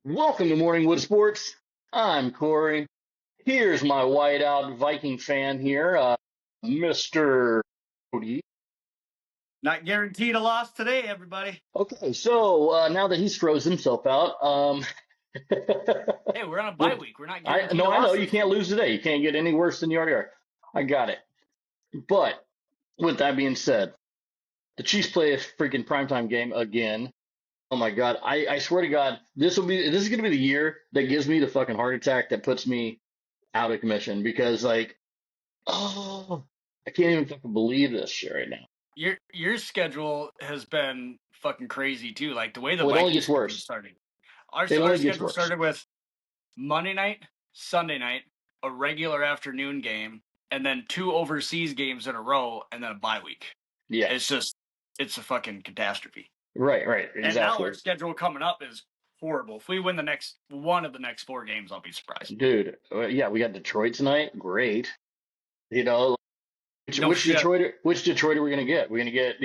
Welcome to Morningwood Sports. I'm Corey. Here's my whiteout Viking fan here, Mr. Cody. Not guaranteed a loss today, everybody. Okay, so now that he's froze himself out, Hey, we're on a bye with week. We're not I guaranteed no, a I know loss you this can't week. lose today. You can't get any worse than you already are. I got it. But with that being said, the Chiefs play a freaking primetime game again. Oh my God, I swear to God, this is gonna be the year that gives me the fucking heart attack that puts me out of commission because like. Oh, I can't even fucking believe this shit right now. Your schedule has been fucking crazy too. Like the way the Oh, it only Vikings gets schedule worse. started. Our It our only gets schedule worse. started with Monday night, Sunday night, a regular afternoon game, and then two overseas games in a row, and then a bye week. Yeah. It's a fucking catastrophe. Right, And now our exactly. schedule coming up is horrible. If we win the next one of the next four games, I'll be surprised. Dude, yeah, we got Detroit tonight. Great. You know, No shit. Which Detroit are we gonna get? We're gonna get,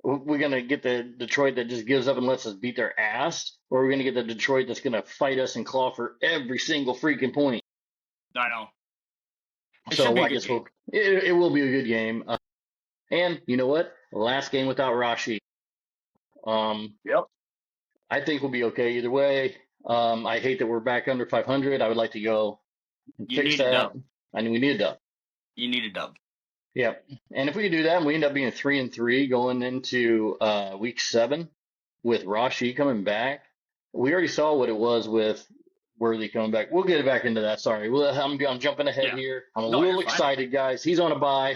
we're gonna get the Detroit that just gives up and lets us beat their ass, or we're gonna get the Detroit that's gonna fight us and claw for every single freaking point. I know. It should So be a I good guess game. it will be a good game. And you know what? Last game without Rashi. Um, Yep. I think we'll be okay either way. I hate that we're back under 500. I would like to go and You fix need a that. dub. I mean, we need a dub. You need a dub. Yep. And if we can do that, and we end up being 3-3 going into week 7 with Rashi coming back. We already saw what it was with Worthy coming back. We'll get back into that. Sorry, I'm jumping ahead Yeah. here. I'm a No, you're little fine. excited, guys. He's on a bye.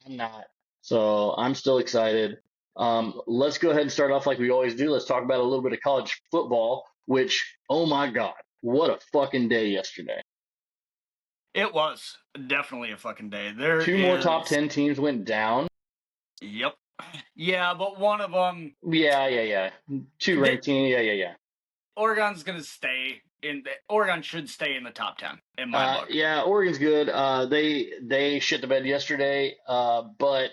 I'm not. So I'm still excited. Let's go ahead and start off like we always do. Let's talk about a little bit of college football, which, oh my God, what a fucking day yesterday. It was definitely a fucking day. There Two more top is. 10 teams went down. Yep. Yeah, but one of them. Yeah. Two ranked teams. Yeah. Oregon's gonna stay in. Oregon should stay in the top 10 in my book. Yeah, Oregon's good. They shit the bed yesterday. But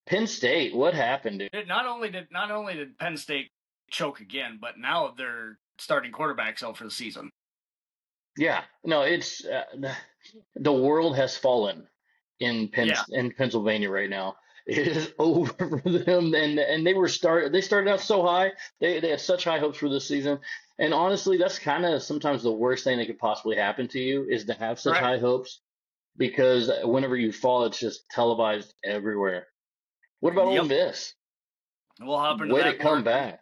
Penn State, what happened, dude? Not only did Penn State choke again, but now they're starting quarterbacks out for the season. Yeah, no, it's the world has fallen Yeah. In Pennsylvania right now. It is over for them, and they started out so high. They had such high hopes for this season, and honestly, that's kind of sometimes the worst thing that could possibly happen to you is to have such Correct. high hopes because whenever you fall, it's just televised everywhere. What about Ole Yep. Miss? We'll hop into Way to that come more. back.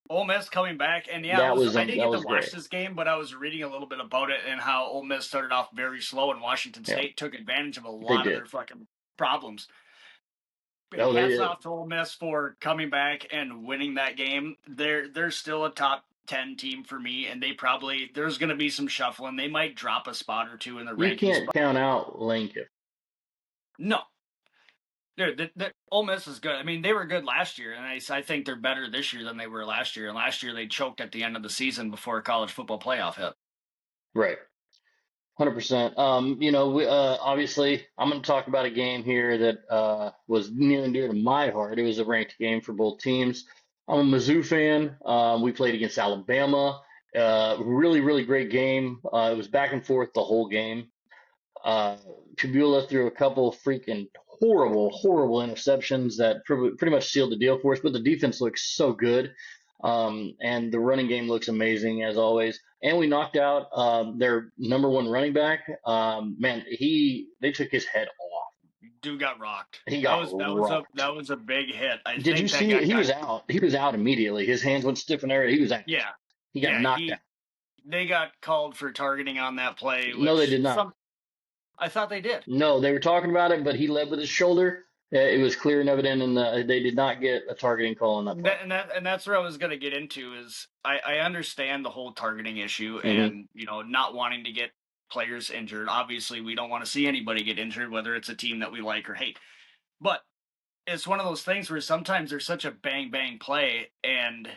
Ole Miss coming back, and yeah, I didn't That get to was watch great. this game, but I was reading a little bit about it and how Ole Miss started off very slow, and Washington Yeah, State took advantage of a they lot of did. their fucking problems. Oh, they Hats did. off to Ole Miss for coming back and winning that game. They're still a top 10 team for me, and there's going to be some shuffling. They might drop a spot or two in the You rankings, can't but count out Lincoln. no. Dude, the Ole Miss is good. I mean, they were good last year, and I think they're better this year than they were last year. And last year they choked at the end of the season before a college football playoff hit. Right. 100%. Obviously, I'm going to talk about a game here that was near and dear to my heart. It was a ranked game for both teams. I'm a Mizzou fan. We played against Alabama. Really great game. It was back and forth the whole game. Pabula threw a couple freaking horrible interceptions that pretty much sealed the deal for us. But the defense looks so good, and the running game looks amazing as always. And we knocked out their number one running back. Man, they took his head off. Dude got rocked. He That got was that was a rocked. that was a big hit. I Did you think that see it? guy He got was out. He was out immediately. His hands went stiff in the air. He was out. yeah He got yeah knocked out. they got called for targeting on that play, No, they which did not. I thought they did. No, they were talking about it, but he led with his shoulder. It was clear and evident, and they did not get a targeting call on that play. That's where I was going to get into is I understand the whole targeting issue Hmm. and not wanting to get players injured. Obviously, we don't want to see anybody get injured, whether it's a team that we like or hate. But it's one of those things where sometimes there's such a bang bang play, and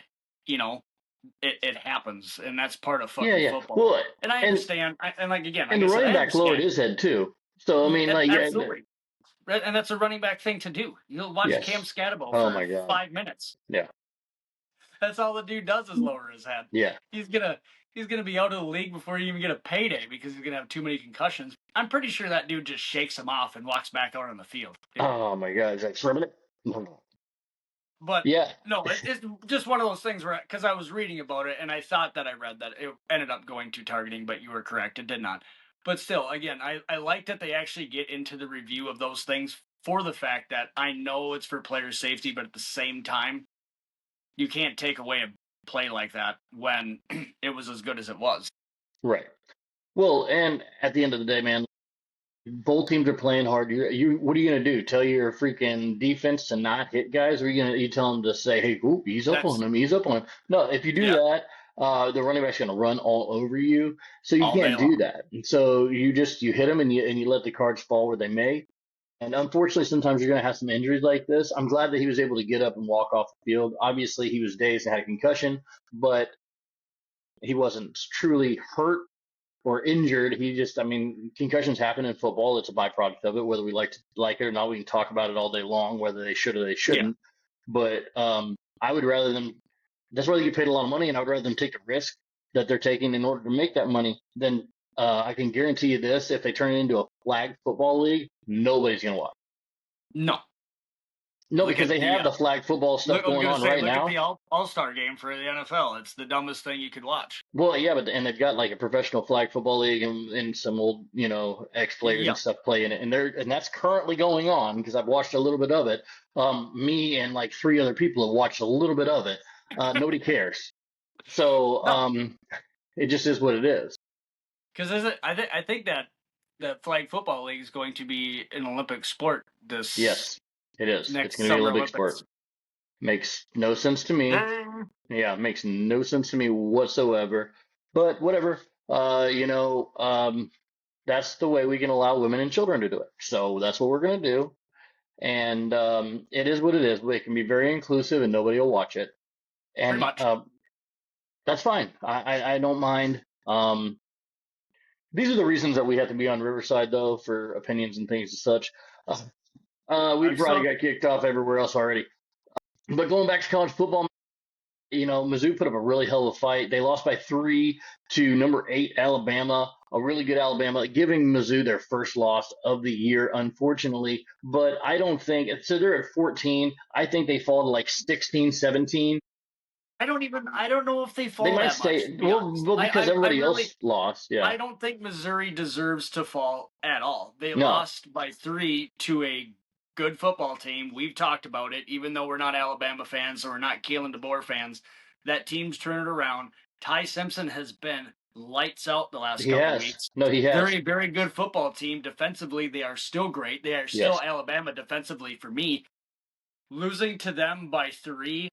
you know it happens, and that's part of fucking Yeah. football. Well, And I and understand. Like and I the said, running I back lowered understand. his head too. So I mean, like, yeah, Absolutely. And that's a running back thing to do. You'll watch Cam yes. Scatterbo Oh for my God. 5 minutes. Yeah. That's all the dude does is lower his head. Yeah. He's gonna he's gonna be out of the league before you even get a payday because he's gonna have too many concussions. I'm pretty sure that dude just shakes him off and walks back out on the field. Oh my God, that's right. But Yeah, no, it's just one of those things where, because I was reading about it and I thought that I read that it ended up going to targeting, but you were correct, it did not. But still, again, I like that they actually get into the review of those things for the fact that I know it's for player safety, but at the same time, you can't take away a play like that when it was as good as it was. right. Well, and at the end of the day, man, both teams are playing hard. What are you gonna do? Tell your freaking defense to not hit guys? Or are you tell them to say, hey, oop, ease up on That's him, ease up on him? No, if you do yeah, that, the running back's gonna run all over you. So you all day can't do long. that. And so you hit them and you let the cards fall where they may. And unfortunately, sometimes you're gonna have some injuries like this. I'm glad that he was able to get up and walk off the field. Obviously, he was dazed and had a concussion, but he wasn't truly hurt or injured. He just, I mean, concussions happen in football. It's a byproduct of it, whether we like it or not. We can talk about it all day long, whether they should or they Yeah, shouldn't. But I would rather them. That's why they get paid a lot of money, and I would rather them take the risk that they're taking in order to make that money than I can guarantee you this: if they turn it into a flag football league, nobody's gonna watch. no. No, Look because at they the have the flag football look. stuff I was going gonna on say, right look at the now. All-Star game for the NFL. It's the dumbest thing you could watch. Well, yeah, but and they've got like a professional flag football league and some old, ex players and Yep. stuff play in it, and that's currently going on because I've watched a little bit of it. Me and like three other people have watched a little bit of it. Nobody cares, so No, it just is what it is. because I think that flag football league is going to be an Olympic sport this Yes, it is. It's next going to be summer Olympic Olympics. sport. Makes no sense to me. Yeah, makes no sense to me whatsoever. But whatever. That's the way we can allow women and children to do it. So that's what we're going to do. And it is what it is. It can be very inclusive and nobody will watch it. Pretty And much. that's fine. I don't mind. These are the reasons that we have to be on Riverside, though, for opinions and things and such. We I probably still got kicked off everywhere else already. But going back to college football, Mizzou put up a really hell of a fight. They lost by 3 to number 8 Alabama, a really good Alabama, giving Mizzou their first loss of the year, unfortunately. But I don't think so. They're at 14. I think they fall to like 16, 17. I don't know if they They fall might that much, stay to be well, honest. well because I everybody really else lost. Yeah, I don't think Missouri deserves to fall at all. They no, lost by 3 to a good football team. We've talked about it, even though we're not Alabama fans or we're not Kalen DeBoer fans. That team's turned it around. Ty Simpson has been lights out the last he couple has. weeks. No, he has. Very, very good football team. Defensively, they are still great. They are Yes. still Alabama defensively for me. Losing to them by 3,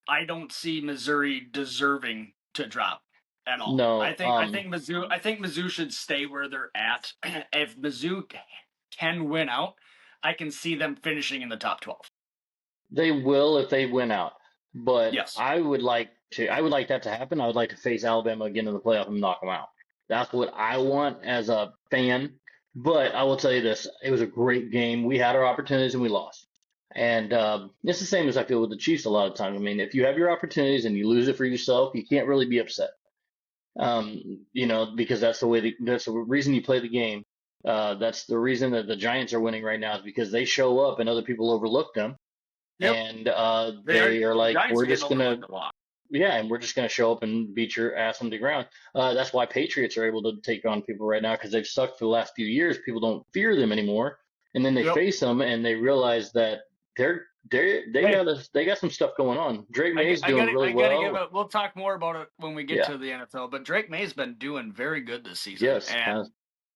I don't see Missouri deserving to drop at all. No. I think Mizzou should stay where they're at. If Mizzou can win out, I can see them finishing in the top 12. They will if they win out. But Yes. I would like that to happen. I would like to face Alabama again in the playoff and knock them out. That's what I want as a fan. But I will tell you this, it was a great game. We had our opportunities and we lost. And it's the same as I feel with the Chiefs a lot of times. I mean, if you have your opportunities and you lose it for yourself, you can't really be upset. Because that's the reason you play the game. That's the reason that the Giants are winning right now is because they show up and other people overlook them Yep. and They are they are like, Giants are getting overlooked a lot. yeah, and we're just gonna show up and beat your ass on the ground. That's why Patriots are able to take on people right now because they've sucked for the last few years. People don't fear them anymore, and then they Yep. face them and they realize that Hey, they got some stuff going on. Drake May's doing really I gotta give well. it. We'll talk more about it when we get Yeah, to the NFL. But Drake May's been doing very good this season, yes, and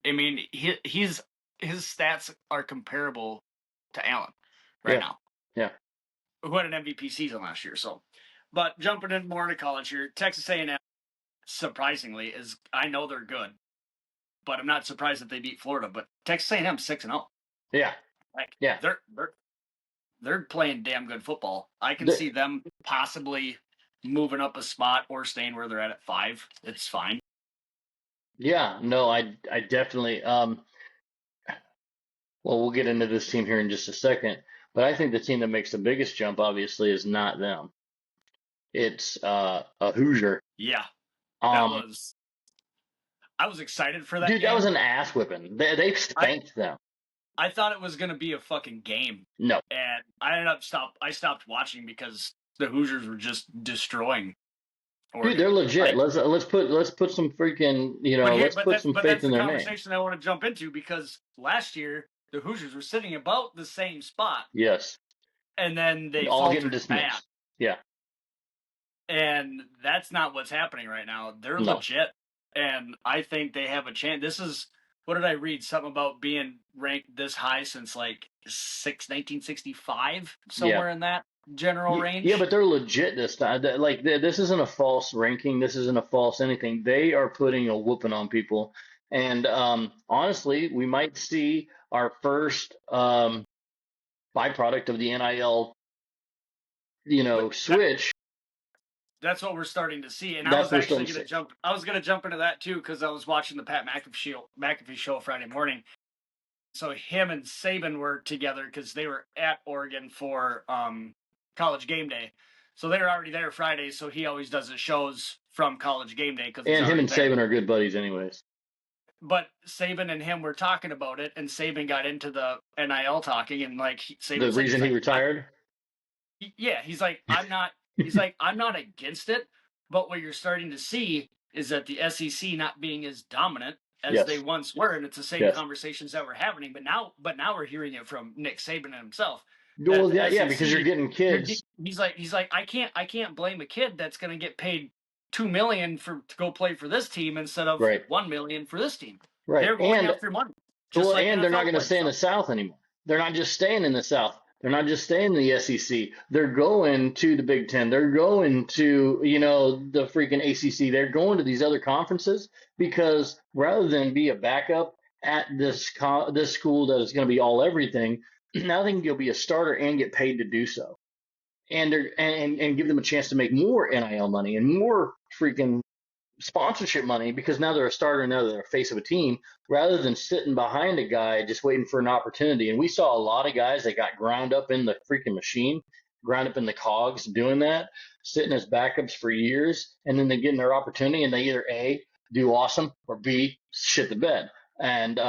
I mean, he's his stats are comparable to Allen right yeah, now, yeah, who had an MVP season last year. So, but jumping in more into college here, Texas A&M surprisingly is, I know they're good, but I'm not surprised that they beat Florida. But Texas A&M 6-0, yeah, like yeah. they're playing damn good football. I can The- see them possibly moving up a spot or staying where they're at 5. It's fine. yeah, no, I definitely. Well, we'll get into this team here in just a second, but I think the team that makes the biggest jump, obviously, is not them. It's a Hoosier. Yeah, That Um, was I was excited for that dude, that was game. an ass whipping. They I spanked them. I thought it was gonna be a fucking game, No, and I stopped watching because the Hoosiers were just destroying dude, they're Oregon. legit. Like, Let's put some freaking, let's put some but faith that's in the their name. conversation I want to jump into because last year the Hoosiers were sitting about the same spot, Yes, and then they all getting faltered bad. dismissed. Yeah, And that's not what's happening right now. They're no, legit, and I think they have a chance. This is what did I read? Something about being ranked this high since like 1965, yeah. somewhere in that general Yeah, range. but they're legit this time. Like this isn't a false ranking. This isn't a false anything. They are putting a whooping on people. And honestly, we might see our first byproduct of the NIL, But switch. that's what we're starting to see. And I That's was what we're actually starting to going to see. jump. I was going to jump into that too because I was watching the Pat McAfee show Friday morning. So him and Saban were together because they were at Oregon for College Game Day. So they were already there Friday. So he always does his shows from College Game Day because he's And him already and there. Saban are good buddies, anyways. But Saban and him were talking about it, and Saban got into the NIL talking, and like The Saban said, reason he retired. yeah, he's like, I'm not against it, but what you're starting to see is that the SEC not being as dominant as they Yes, once were, and it's the same yes. conversations that were happening. But now we're hearing it from Nick Saban himself that Well, the yeah, yeah, because you're SEC, getting kids, he's like, I can't blame a kid that's going to get paid 2 million to go play for this team instead of right, 1 million for this team. right, They're going after money, just well, like and they're not NFL going to players. stay in the South anymore. They're not just staying in the South. They're not just staying in the SEC. They're going to the Big Ten. They're going to, the freaking ACC. They're going to these other conferences because rather than be a backup at this school that is going to be all everything, now they can go be a starter and get paid to do so, and give them a chance to make more NIL money and more freaking sponsorship money because now they're a starter and now they're a face of a team rather than sitting behind a guy just waiting for an opportunity. And we saw a lot of guys that got ground up in the freaking machine, ground up in the cogs doing that, sitting as backups for years, and then they get their opportunity and they either A, do awesome, or B, shit the bed. And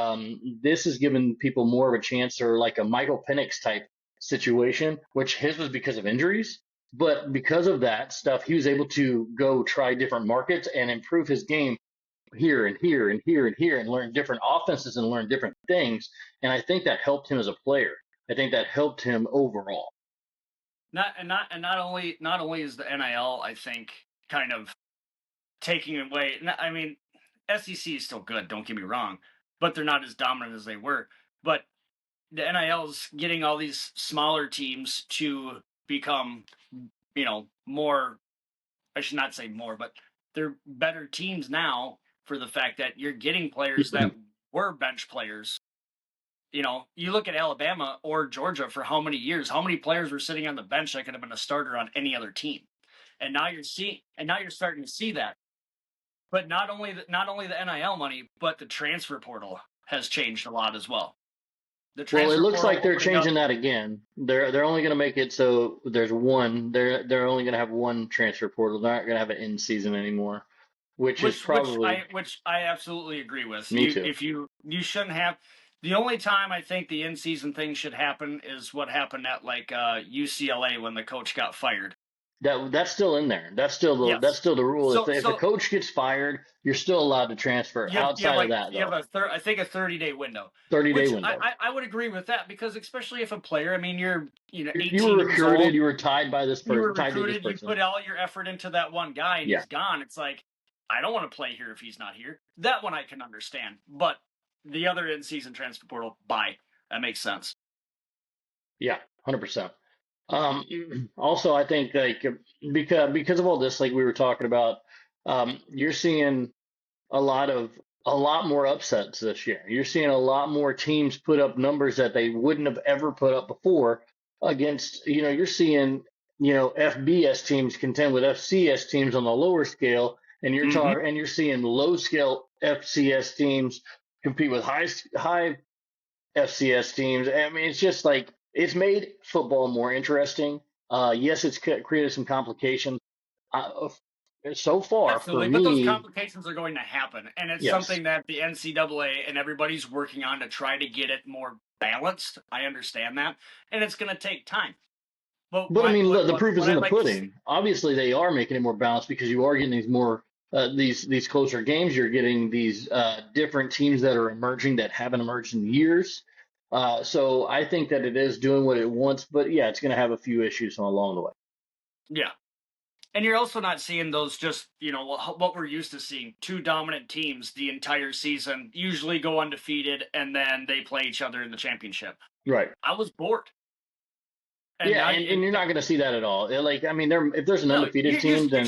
this is giving people more of a chance, or like a Michael Penix type situation, which his was because of injuries. But because of that stuff, he was able to go try different markets and improve his game here and here and here and here and learn different offenses and learn different things. And I think that helped him as a player. I think that helped him overall. Not only is the NIL, I think, kind of taking away. I mean, SEC is still good. Don't get me wrong, but they're not as dominant as they were. But the NIL's getting all these smaller teams to become, more. I should not say more, but they're better teams now for the fact that you're getting players that were bench players. You look at Alabama or Georgia for how many years, how many players were sitting on the bench that could have been a starter on any other team. And now you're starting to see that. But not only the NIL money, but the transfer portal has changed a lot as well. The Well, it transfer looks portal like they're opening up, changing that again. They're only going to make it so there's one. They're only going to have one transfer portal. They're not going to have an in season anymore, which is probably which I absolutely agree with. me too. You shouldn't have. The only time I think the in season thing should happen is what happened at like UCLA when the coach got fired. That's still in there. That's Yes. still the rule. If So if a so coach gets fired, you're still allowed to transfer. Outside of that, you have though, I think a 30-day window, 30-day which window. I would agree with that because especially if a player, I mean, you're You were 18 years recruited. old, You were tied by this you were person, tied to this recruited, you person. put all your effort into that one guy and Yeah, he's gone. It's like, I don't want to play here if he's not here. That one I can understand. But the other in season transfer portal, bye. That makes sense. yeah, 100%. Also, I think like because of all this, like we were talking about, you're seeing a lot more upsets this year. You're seeing a lot more teams put up numbers that they wouldn't have ever put up before against, you're seeing, FBS teams contend with FCS teams on the lower scale, and Mm-hmm. you're seeing low scale FCS teams compete with high FCS teams. I mean, it's just like it's made football more interesting. Yes, it's created some complications. So far, for Absolutely, but those me, complications are going to happen, and it's yes. something that the NCAA and everybody's working on to try to get it more balanced. I understand that, and it's going to take time. But But I mean, look, the proof is what in I the like to see, pudding. Obviously, they are making it more balanced because you are getting these more these closer games. You're getting these different teams that are emerging that haven't emerged in years. So I think that it is doing what it wants, but yeah, it's going to have a few issues along the way. yeah. And you're also not seeing those just, what we're used to seeing. Two dominant teams the entire season usually go undefeated and then they play each other in the championship. Right. I was bored. And Yeah, now and you're not going to see that at all. Like, I mean, if there's an no, undefeated team, then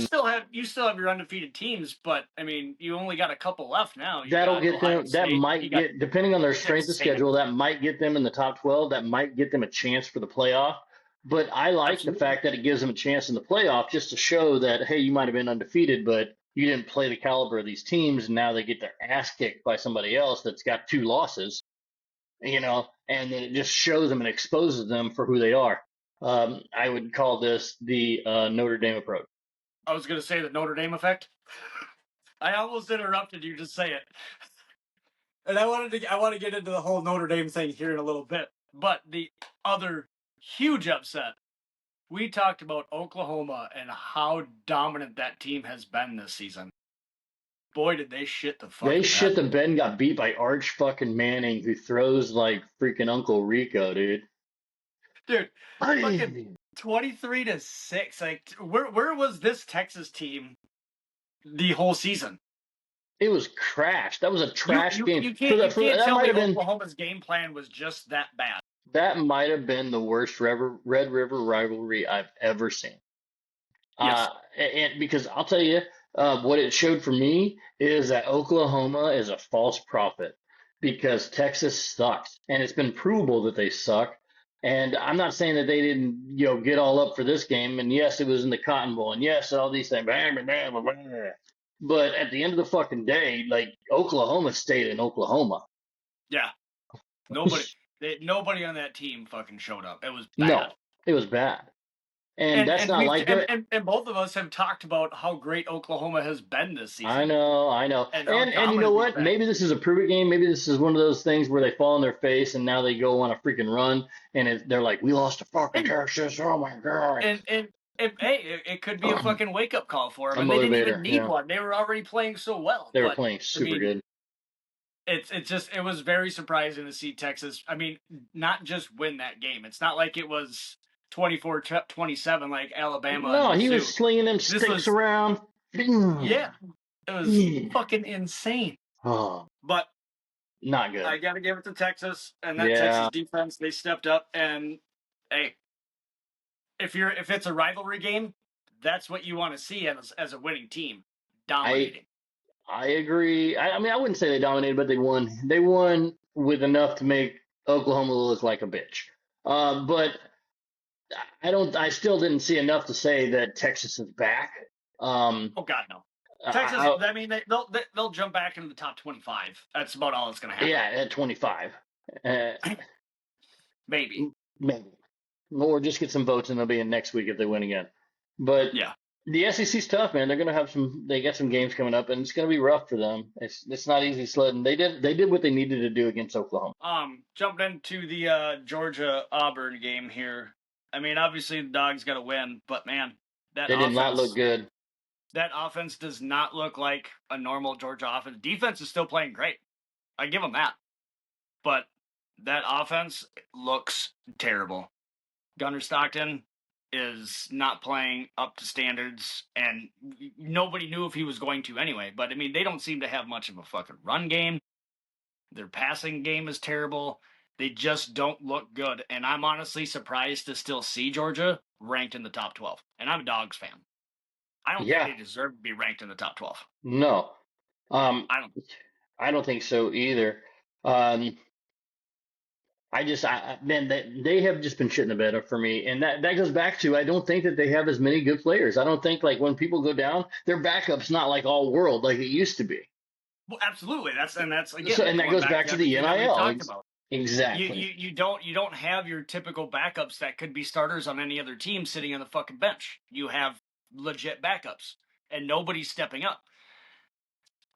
you still have your undefeated teams, but I mean, you only got a couple left now. You that'll got get Ohio them. That State, you might got get, depending on their strength of Texas A&M. schedule, that might get them in the top 12. That might get them a chance for the playoff. But I like the Absolutely. fact that it gives them a chance in the playoff just to show that, hey, you might have been undefeated, but you didn't play the caliber of these teams, and now they get their ass kicked by somebody else that's got two losses, and then it just shows them and exposes them for who they are. I would call this the Notre Dame approach. I was going to say the Notre Dame effect. I almost interrupted you to say it. And I want to get into the whole Notre Dame thing here in a little bit. But the other huge upset, we talked about Oklahoma and how dominant that team has been this season. Boy, did they shit the They fucking shit bed. the bed and got beat by Arch fucking Manning, who throws like freaking Uncle Rico, dude. Dude, fucking It 23-6. Like where was this Texas team the whole season? was trash. That was a trash game. You For can't that tell might me have been Oklahoma's game plan was just that bad. the worst Red River rivalry I've ever seen. Yes. And because I'll tell you, what it showed for me is that Oklahoma is a false prophet because Texas sucks, and it's been provable that they suck. And I'm not saying that they didn't, get all up for this game. And yes, it was in the Cotton Bowl, and yes, all these things. Blah, blah, blah, blah, blah. But at the end of the fucking day, like Oklahoma stayed in Oklahoma. Yeah. Nobody on that team fucking showed up. It was No, bad. it was bad, and that's not like it. And both of us have talked about how great Oklahoma has been this I season know, I know. and how And you know dominant they've what? been. Maybe this is a prove it game. Maybe this is one of those things where they fall on their face and now they go on a freaking run and they're like, we lost to fucking And Texas. Oh my God. and and, and hey, it could be a fucking wake up call for them, A and they didn't even motivator. need Yeah. one. They were already playing so well. They were But playing I super mean, good. it was very surprising to see Texas. I mean, not just win that game. It's not like it was 24-27 like Alabama and No, he was Mizzou. slinging them This sticks was around. yeah, it was fucking insane. Oh, But not good. I got to give it to Texas and that Texas Yeah. defense. They stepped up and hey, if it's a rivalry game, that's what you want to see as a winning team I dominating. I agree. I mean, I wouldn't say they dominated, but they won. They won with enough to make Oklahoma look like a bitch. But I don't. I still didn't see enough to say that Texas is back. Um, Oh God, no. Texas. I, I mean, they'll jump back into the top 25. That's about all that's going to happen. yeah, at 25, uh, Maybe. maybe, or just get some votes and they'll be in next week if they win again. But Yeah. the SEC's tough, man. They're gonna have some. They got some games coming up, and it's gonna be rough for them. It's not easy sledding. They did what they needed to do against Oklahoma. Jumping into the Georgia Auburn game here. I mean, obviously the Dogs got to win, but man, that They did not look offense good. that offense does not look like a normal Georgia offense. Defense is still playing great. I give them that. But that offense looks terrible. Gunnar Stockton is not playing up to standards, and nobody knew if he was going to anyway. But I mean, they don't seem to have much of a fucking run game. Their passing game is terrible. They just don't look good. And I'm honestly surprised to still see Georgia ranked in the top 12. And I'm a Dogs fan. I don't think Yeah, they deserve to be ranked in the top 12. no. Um, I don't. I don't think so either. Um, man, they have just been shitting the bed for me, and that goes back to I don't think that they have as many good players. I don't think like when people go down, their backup's not like all world like it used to be. Well, absolutely. That's So, again and that going goes back back to to the everything that we've NIL. talked about. Exactly. You don't have your typical backups that could be starters on any other team sitting on the fucking bench. You have legit backups, and nobody's stepping up.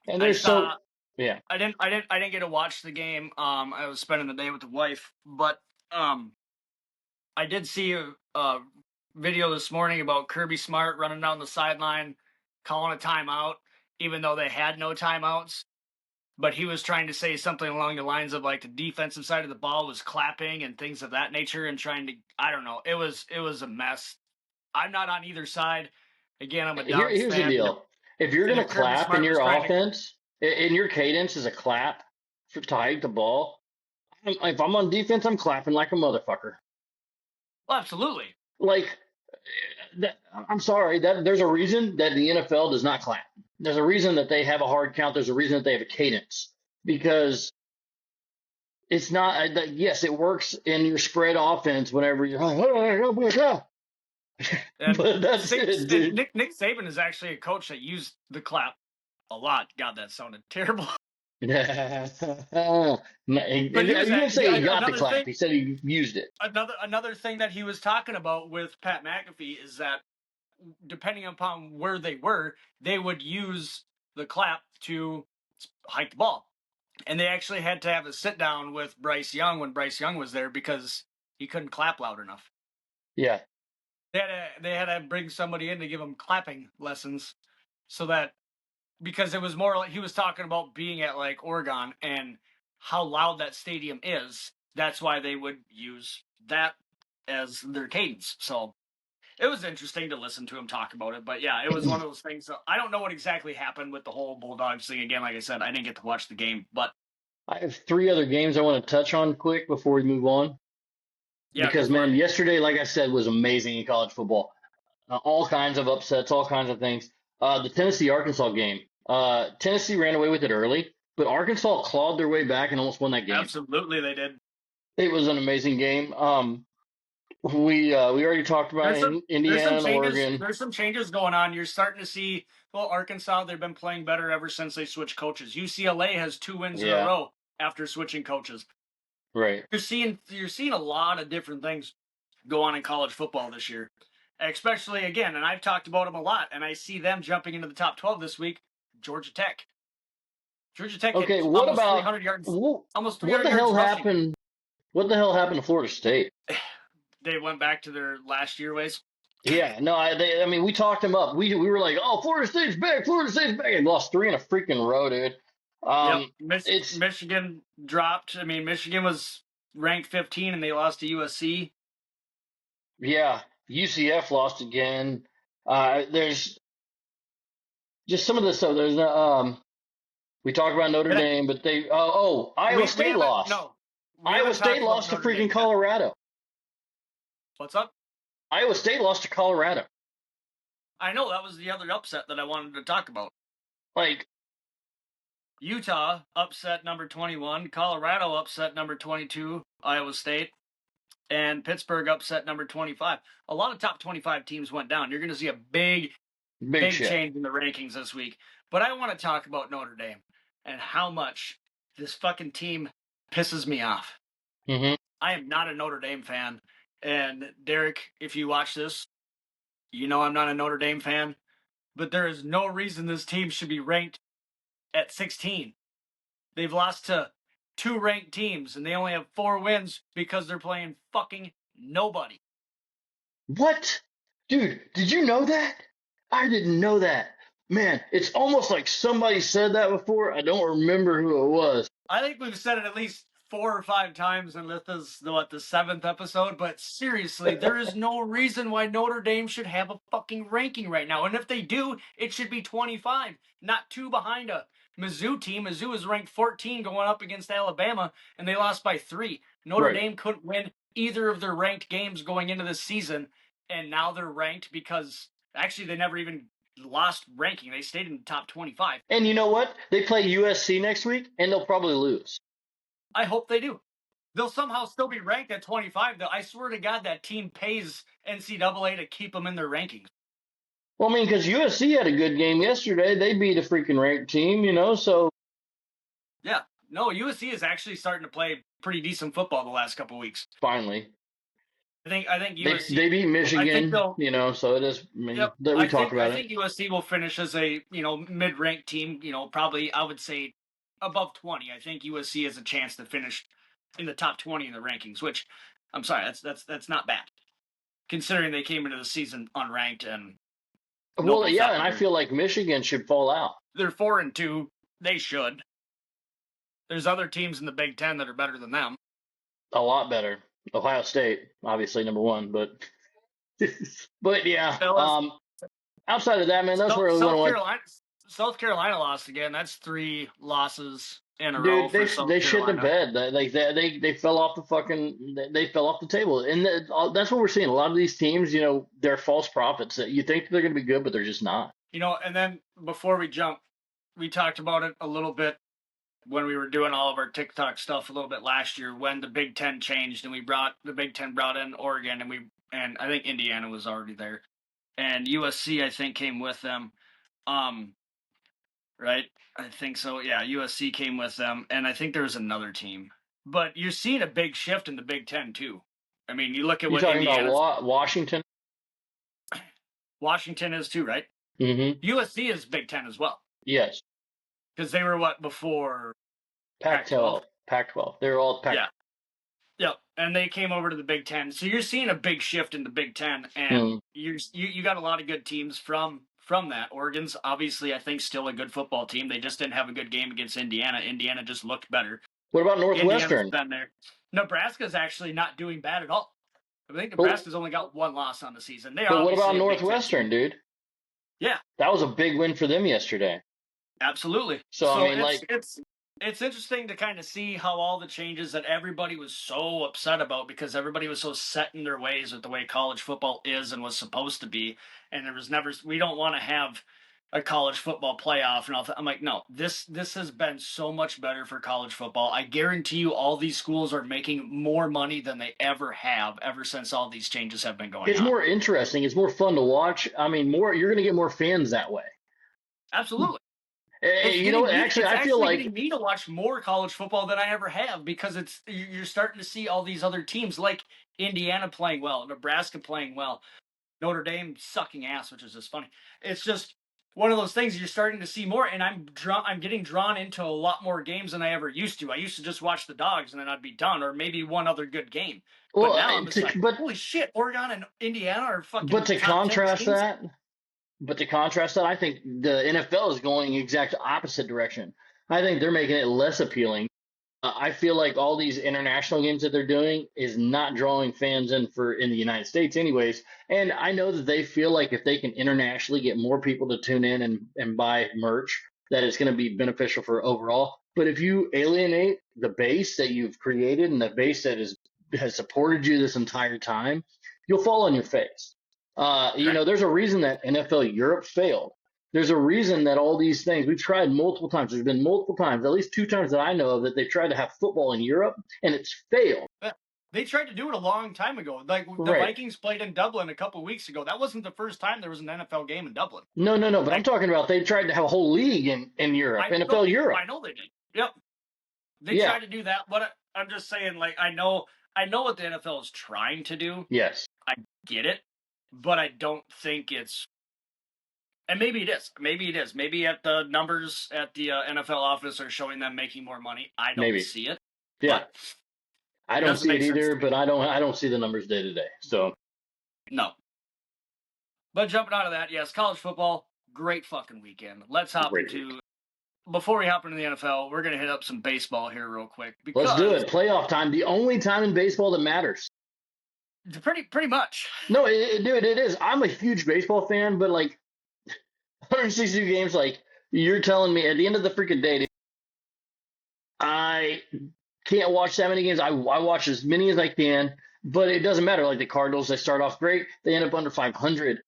And I there's so, saw yeah. I didn't get to watch the game. I was spending the day with the wife, but um I did see a video this morning about Kirby Smart running down the sideline, calling a timeout, even though they had no timeouts. But he was trying to say something along the lines of like the defensive side of the ball was clapping and things of that nature, and trying to, I don't know. It was a mess. I'm not on either side. Again, I'm a Dogs Here's the fan, deal. If you're and going if to Kirby clap in Smart was your trying to, offense, in your cadence is a clap to hike the ball. If I'm on defense, I'm clapping like a motherfucker. well, absolutely. Like, I'm sorry, that there's a reason that the NFL does not clap. There's a reason that they have a hard count. There's a reason that they have a cadence because it's not. Yes, it works in your spread offense whenever you're, And but that's it, dude. Nick Saban is actually a coach that used the clap a lot. God, that sounded terrible. He But he was didn't at say he got the another clap. thing. He said he used it. Another thing that he was talking about with Pat McAfee is that depending upon where they were, they would use the clap to hike the ball. And they actually had to have a sit down with Bryce Young when Bryce Young was there because he couldn't clap loud enough. Yeah. They had to bring somebody in to give him clapping lessons so that, because it was more like he was talking about being at like Oregon and how loud that stadium is. That's why they would use that as their cadence. So it was interesting to listen to him talk about it. But yeah, it was one of those things. I don't know what exactly happened with the whole Bulldogs thing. Again, like I said, I didn't get to watch the game, but I have three other games I want to touch on quick before we move on. yeah, go Because, for it. man, yesterday, like I said, was amazing in college football. All kinds of upsets, all kinds of things. The Tennessee Arkansas game. Tennessee ran away with it early, but Arkansas clawed their way back and almost won that game. Absolutely, they did. It was an amazing game. We already talked about There's Indiana some and changes. Oregon. There's some changes going on. You're starting to see. Well, Arkansas, they've been playing better ever since they switched coaches. UCLA has 2 wins in a Yeah, row after switching coaches. right. You're seeing a lot of different things go on in college football this year, especially again. And I've talked about them a lot, and I see them jumping into the top 12 this week. Georgia Tech. Georgia Tech hit Okay, what almost about 300 yards, almost what 300 the yards hell rushing. happened? What the hell happened to Florida State? They went back to their last year ways. Yeah, no, I mean, we talked them up. We were like, oh, Florida State's back, Florida State's back, and lost three in a freaking row, dude. Yep. It's Michigan dropped. I mean, Michigan was ranked 15 and they lost to USC. yeah, UCF lost again. There's just some of this stuff. There's we talked about Notre And Dame, but Iowa we State haven't lost. no, we Iowa haven't State talked about lost to Notre Dame freaking yet. Colorado. What's up? Iowa State lost to Colorado. I know that was the other upset that I wanted to talk about. Like, Utah upset number 21, Colorado upset number 22, Iowa State, and Pittsburgh upset number 25. A lot of top 25 teams went down. You're going to see a big big shit. change in the rankings this week. But I want to talk about Notre Dame and how much this fucking team pisses me off. Mm-hmm. I am not a Notre Dame fan. And Derek, if you watch this, you know I'm not a Notre Dame fan. But there is no reason this team should be ranked at 16. They've lost to 2 ranked teams, and they only have 4 wins because they're playing fucking nobody. What? Dude, did you know that? I didn't know that. Man, it's almost like somebody said that before. I don't remember who it was. I think we've said it at least 4 or 5 times, and this is the 7th episode. But seriously, there is no reason why Notre Dame should have a fucking ranking right now. And if they do, it should be 25, not 2 behind a Mizzou team. Mizzou is ranked 14 going up against Alabama, and they lost by 3. Notre Right. Dame couldn't win either of their ranked games going into this season, and now they're ranked because actually they never even lost ranking. They stayed in the top 25. And you know what? They play USC next week, and they'll probably lose. I hope they do. They'll somehow still be ranked at 25, though. I swear to God, that team pays NCAA to keep them in their rankings. Well, I mean, because USC had a good game yesterday. They beat a freaking ranked team, so. Yeah. No, USC is actually starting to play pretty decent football the last couple weeks. Finally. I think They USC. beat I think Michigan, they'll. so it is. I mean, Yep. that we I talked think I about it. think USC will finish as a mid-ranked team. Probably I would say above 20. I think USC has a chance to finish in the top 20 in the rankings. Which I'm sorry, that's not bad considering they came into the season unranked and Well, nobody yeah, thought and they I were. feel like Michigan should fall out They're 4-2. They should. There's other teams in the Big Ten that are better than them. a lot better. Ohio State, obviously number one, but but yeah. Fellas, Outside of that, man, that's where we want to South watch. Carolina, South Carolina lost again. That's 3 losses in a row Dude, for they South shit the Carolina. bed. They fell off the they fell off the table, and that's what we're seeing. A lot of these teams, they're false prophets. That you think they're going to be good, but they're just not. And then before we jump, we talked about it a little bit when we were doing all of our TikTok stuff a little bit last year when the Big Ten changed and the Big Ten brought in Oregon and I think Indiana was already there and USC I think came with them. Um, right? I think so. Yeah, USC came with them, and I think there was another team. But you're seeing a big shift in the Big Ten too. I mean, you look at You what talking about Indiana's Washington? Washington is too, right? Mm-hmm. USC is Big Ten as well Yes. because they were what before Pac-12. Pac-12, Pac-12. They're all Pac. Yeah, yeah, and they came over to the Big Ten. So you're seeing a big shift in the Big Ten, and Mm. you got a lot of good teams from that. Oregon's obviously, I think, still a good football team. They just didn't have a good game against Indiana. Indiana just looked better. What about Indiana's Northwestern? been there. Nebraska's actually not doing bad at all. I think But Nebraska's only got one loss on the season. They're but what about obviously a Big Ten Northwestern, team. dude? Yeah, That was a big win for them yesterday. absolutely. So I So mean, it's like, it's it's interesting to kind of see how all the changes that everybody was so upset about because everybody was so set in their ways with the way college football is and was supposed to be, and there was never we don't want to have a college football playoff and all that. I'm like, no, this has been so much better for college football. I guarantee you all these schools are making more money than they ever have ever since all these changes have been going it's on. more interesting. It's more fun to watch. I mean, you're going to get more fans that way. Absolutely. Hey, you know what? Actually, It's I feel actually like getting me to watch more college football than I ever have because you're starting to see all these other teams like Indiana playing well, Nebraska playing well, Notre Dame sucking ass, which is just funny. It's just one of those things you're starting to see more, and I'm getting drawn into a lot more games than I ever used to. I used to just watch the Dogs and then I'd be done, or maybe one other good game. But well, now I'm just like, holy shit, Oregon and Indiana are but fucking to top 10 contrast teams. that, I think the NFL is going exact opposite direction. I think they're making it less appealing. I feel like all these international games that they're doing is not drawing fans in the United States, anyways. And I know that they feel like if they can internationally get more people to tune in and buy merch, that it's going to be beneficial for overall. But if you alienate the base that you've created and the base that has supported you this entire time, you'll fall on your face. Correct. There's a reason that NFL Europe failed. There's a reason that all these things we've tried multiple times. There's been multiple times, at least two times that I know of, that they've tried to have football in Europe and it's failed. They tried to do it a long time ago. Like the Right. Vikings played in Dublin a couple weeks ago. That wasn't the first time there was an NFL game in Dublin. No, no, no. But I'm Like talking about they tried to have a whole league in Europe, NFL Europe. I know they did. Yep, they Yeah. tried to do that. But I'm just saying, like I know what the NFL is trying to do. Yes. I get it, but I don't think it's. And maybe it is. Maybe it is. Maybe at the numbers at the NFL office are showing them making more money. I don't Maybe. see it. Yeah. But I it don't doesn't see it make sense either, to me. but I don't see the numbers day to day. So No. But jumping out of that, yes, college football, great fucking weekend. Let's hop great. into. Before we hop into the NFL, we're gonna hit up some baseball here real quick because Let's do it. Playoff time, the only time in baseball that matters. Pretty much. No, dude, it is. I'm a huge baseball fan, but like 162 games, like you're telling me at the end of the freaking day, dude, I can't watch that many games. I watch as many as I can, but it doesn't matter. Like the Cardinals, they start off great. They end up under 500.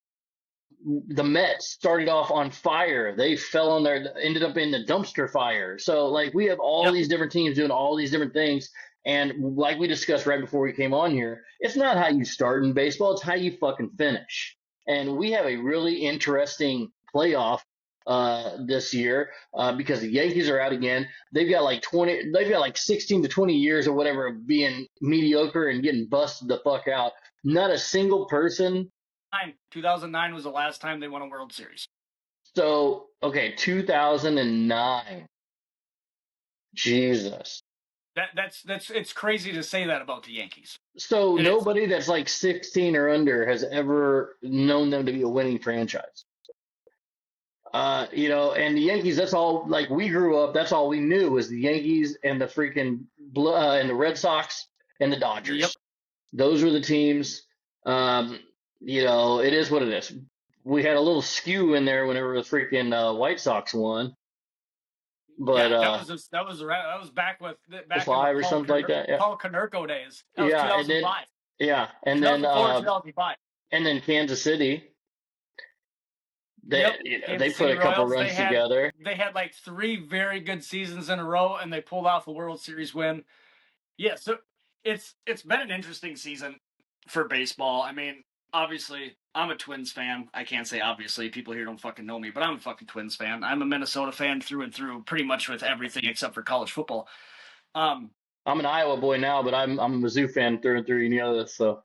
The Mets started off on fire. They ended up in the dumpster fire. So like we have all Yep. these different teams doing all these different things. And like we discussed right before we came on here, it's not how you start in baseball, it's how you fucking finish. And we have a really interesting playoff this year because the Yankees are out again. They've got like 20, they've got like 16 to 20 years or whatever of being mediocre and getting busted the fuck out. Not a single person. 2009 was the last time they won a World Series. So, okay, 2009. Jesus. That's it's crazy to say that about the Yankees. So It is. nobody that's like 16 or under has ever known them to be a winning franchise. And the Yankees, that's all, like, we grew up, that's all we knew was the Yankees and the freaking, and the Red Sox and the Yep. Dodgers. Those were the teams. It is what it is. We had a little skew in there whenever the freaking White Sox won, but Yeah, that was back in the 5 or something like that. Yeah, Paul Konerko days. That was yeah, and then 2005. yeah, 2004, 2005. and then Kansas City. Yep, They Kansas put City a couple Royals. runs together. They had like 3 very good seasons in a row, and they pulled off a World Series win. Yeah, so it's been an interesting season for baseball. I mean, obviously, I'm a Twins fan. I can't say obviously. People here don't fucking know me, but I'm a fucking Twins fan. I'm a Minnesota fan through and through, pretty much with everything except for college football. Um, I'm an Iowa boy now, but I'm a Mizzou fan through and through. You know this, so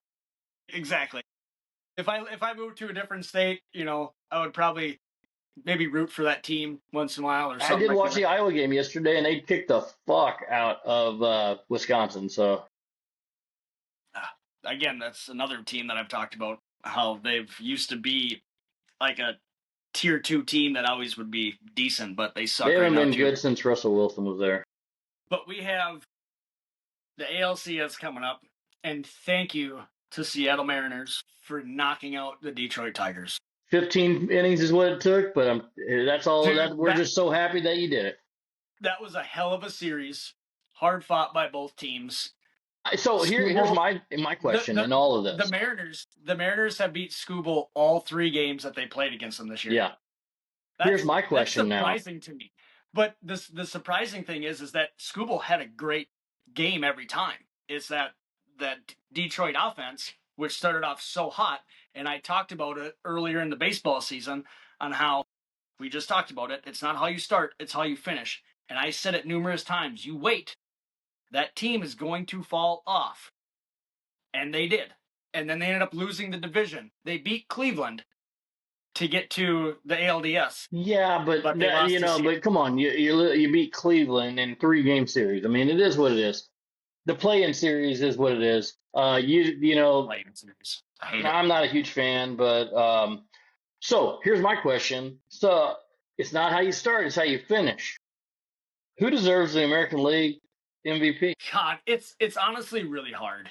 exactly. If I moved to a different state, I would probably maybe root for that team once in a while or I something did like watch that. the Iowa game yesterday, and they kicked the fuck out of Wisconsin. So Again, that's another team that I've talked about how they've used to be like a tier 2 team that always would be decent, but they they suck right haven't now been too. good since Russell Wilson was there. But we have the ALCS coming up, and thank you to Seattle Mariners for knocking out the Detroit Tigers. 15 innings is what it took, but that's all. Dude, We're just so happy that you did it. that was a hell of a series, hard fought by both teams. So here's my question in all of this. The Mariners have beat Scooble all 3 games that they played against them this year. Yeah. Here's my question that's now. surprising to me. But the surprising thing is that Scooble had a great game every time. Is that Detroit offense, which started off so hot, and I talked about it earlier in the baseball season on how we just talked about it. It's not how you start, it's how you finish. And I said it numerous times. You wait. That team is going to fall off. And they did. And then they ended up losing the division. They beat Cleveland to get to the ALDS. Yeah, but but come on, you beat Cleveland in 3-game series. I mean, it is what it is. The play-in series is what it is. Play-in series. I hate it. I'm not a huge fan, but so here's my question. So it's not how you start, it's how you finish. Who deserves the American League MVP? God, it's honestly really hard.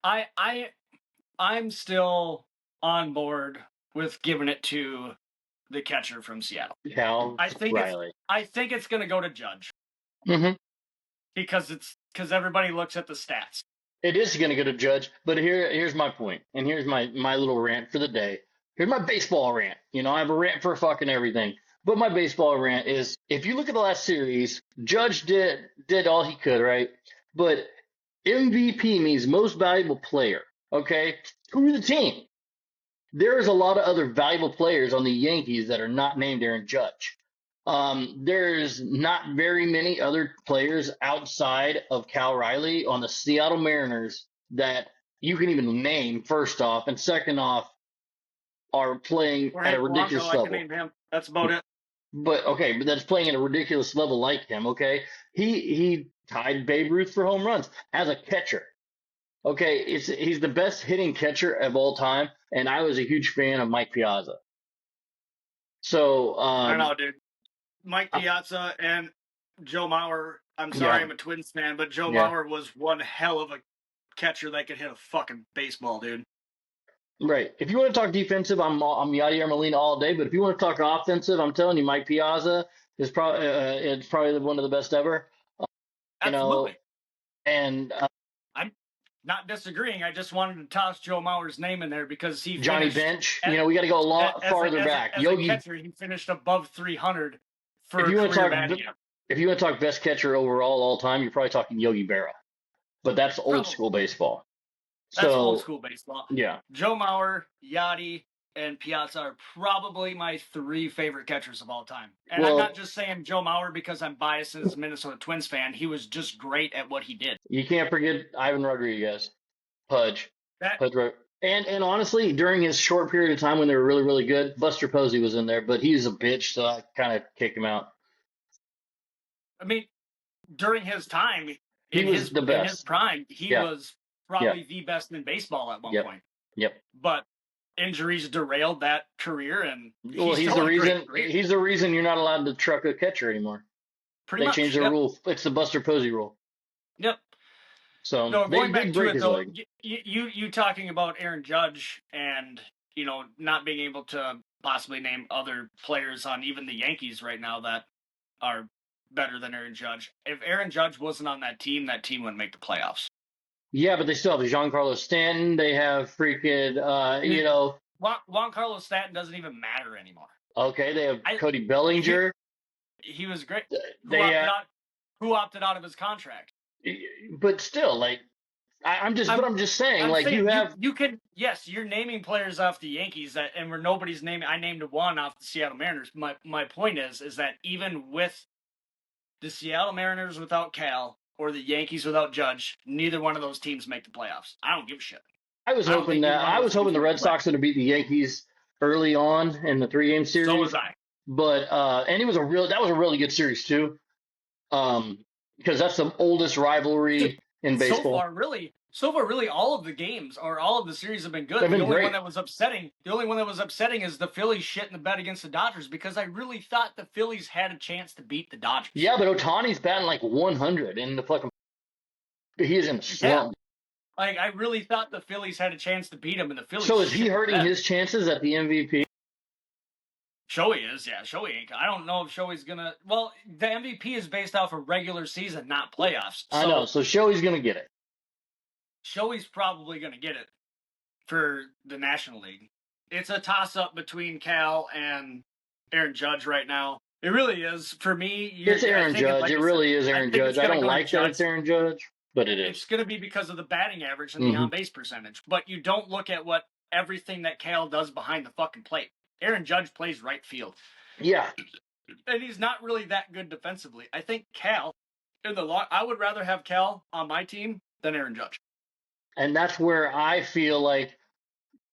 I'm still on board with giving it to the catcher from Seattle. Cal Riley. I think it's going to go to Judge. Mm-hmm. Because everybody looks at the stats. It is going to go to Judge, but here's my point, and here's my little rant for the day. Here's my baseball rant. I have a rant for fucking everything. But my baseball rant is, if you look at the last series, Judge did all he could, right? But MVP means most valuable player, okay? Who's the team? There's a lot of other valuable players on the Yankees that are not named Aaron Judge. There's not very many other players outside of Cal Riley on the Seattle Mariners that you can even name, first off, and second off, are playing at a ridiculous level. I can name him. That's about it. But that's playing at a ridiculous level like him, okay? He tied Babe Ruth for home runs as a catcher. Okay, he's the best hitting catcher of all time, and I was a huge fan of Mike Piazza. So I don't know, dude. Mike Piazza and Joe Mauer. I'm sorry, I'm a Twins fan, but Joe Mauer was one hell of a catcher that could hit a fucking baseball, dude. Right. If you want to talk defensive, I'm Yadier Molina all day. But if you want to talk offensive, I'm telling you, Mike Piazza is probably one of the best ever. Absolutely. And I'm not disagreeing. I just wanted to toss Joe Mauer's name in there because he Johnny Bench. We got to go a lot farther back. As Yogi a catcher, he finished above 300 for if you want to career talk, batting. If you want to talk best catcher overall all time, you're probably talking Yogi Berra. But that's old school baseball. That's old school baseball. Yeah. Joe Mauer, Yachty, and Piazza are probably my 3 favorite catchers of all time. And I'm not Well, just saying Joe Mauer because I'm biased as a Minnesota Twins fan. He was just great at what he did. you can't forget Ivan Rodriguez, Pudge, That Pudge. And honestly, during his short period of time when they were really, really good, Buster Posey was in there, but he's a bitch, so I kind of kick him out. I mean, during his time He was the in his best. prime, he Yeah, was yeah, probably the best in baseball at one yep, point. yep. But injuries derailed that career, and Well, he still had a great career. he's the reason you're not allowed to truck a catcher anymore. Pretty They changed much. the Yep. rule. It's the Buster Posey rule. Yep. So No, they going back did to break it his though, leg. you talking about Aaron Judge and not being able to possibly name other players on even the Yankees right now that are better than Aaron Judge. If Aaron Judge wasn't on that team wouldn't make the playoffs. Yeah, but they still have Giancarlo Stanton. They have freaking, Juan Carlos Stanton doesn't even matter anymore. okay, they have I Cody he Bellinger. he was great. Who They, opted out? Who opted out of his contract? but still, like, I'm I'm just saying, I'm like, you saying have, you can, yes, you're naming players off the Yankees that and where nobody's naming. I named one off the Seattle Mariners. My point is that even with the Seattle Mariners without Cal or the Yankees without Judge, neither one of those teams make the playoffs. I don't give a shit. I don't think neither one of I those was hoping teams the make Red the playoffs. Sox would beat the Yankees early on in the 3 game So series, was I. but and that was a really good series too, because that's the oldest rivalry in So baseball. far, really, all of the games or all of the series have been good. They've The been only great. one that was upsetting, is the Phillies shit in the bet against the Dodgers because I really thought the Phillies had a chance to beat the Dodgers. Yeah, but Otani's batting like 100 in the fucking. He is in a Yeah, slump. like I really thought the Phillies had a chance to beat him, and the Phillies. So is he shit the hurting bed. his chances at the MVP? Shohei is, yeah. Shohei. I don't know if Shohei's gonna. Well, the MVP is based off of regular season, not playoffs. I know. So Shohei's gonna get it. Shohei's probably gonna get it for the National League. It's a toss-up between Cal and Aaron Judge right now. It really is. For me, It's Aaron Judge. like it really is I Aaron think Judge. it's I gonna don't go to like that it's Judge. Aaron Judge, but it It's is. going to be because of the batting average and the Mhm. on-base percentage. But you don't look at what everything that Cal does behind the fucking plate. Aaron Judge plays right field. Yeah. And he's not really that good defensively. I think Cal, I would rather have Cal on my team than Aaron Judge. And that's where I feel like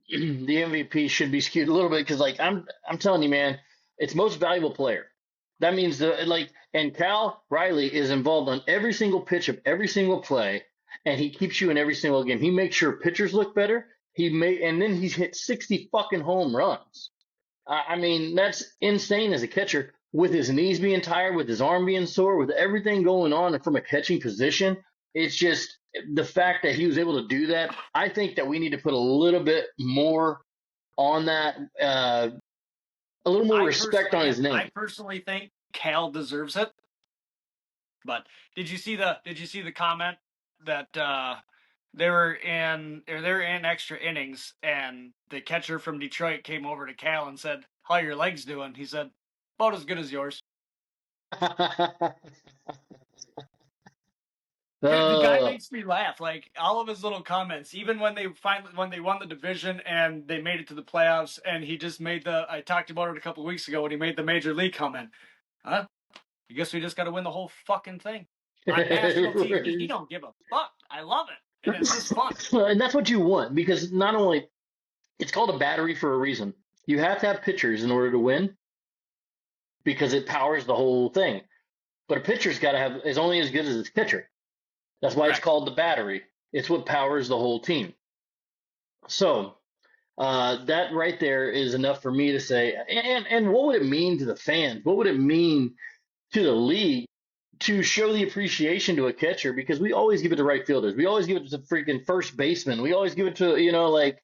the MVP should be skewed a little bit because, like, I'm telling you, man, it's most valuable player. That means and Cal Riley is involved on every single pitch of every single play, and he keeps you in every single game. He makes sure pitchers look better. And then he's hit 60 fucking home runs. I mean, that's insane as a catcher with his knees being tired, with his arm being sore, with everything going on from a catching position. It's just the fact that he was able to do that. I think that we need to put a little bit more on that, a little more respect on his name. I personally think Cal deserves it. But did you see the comment that they're in extra innings and the catcher from Detroit came over to Cal and said, "How are your legs doing?" He said, "About as good as yours." Dude, the guy makes me laugh. Like all of his little comments, even when they won the division and they made it to the playoffs, and he just made I talked about it a couple of weeks ago when he made the major league comment. Huh? I guess we just got to win the whole fucking thing on national TV. He don't give a fuck. I love it, and it's just fun. And that's what you want because not only it's called a battery for a reason. You have to have pitchers in order to win because it powers the whole thing. But a pitcher's got to is only as good as his pitcher. That's why it's called the battery. It's what powers the whole team. So that right there is enough for me to say. And what would it mean to the fans? What would it mean to the league to show the appreciation to a catcher? Because we always give it to right fielders. We always give it to freaking first baseman. We always give it to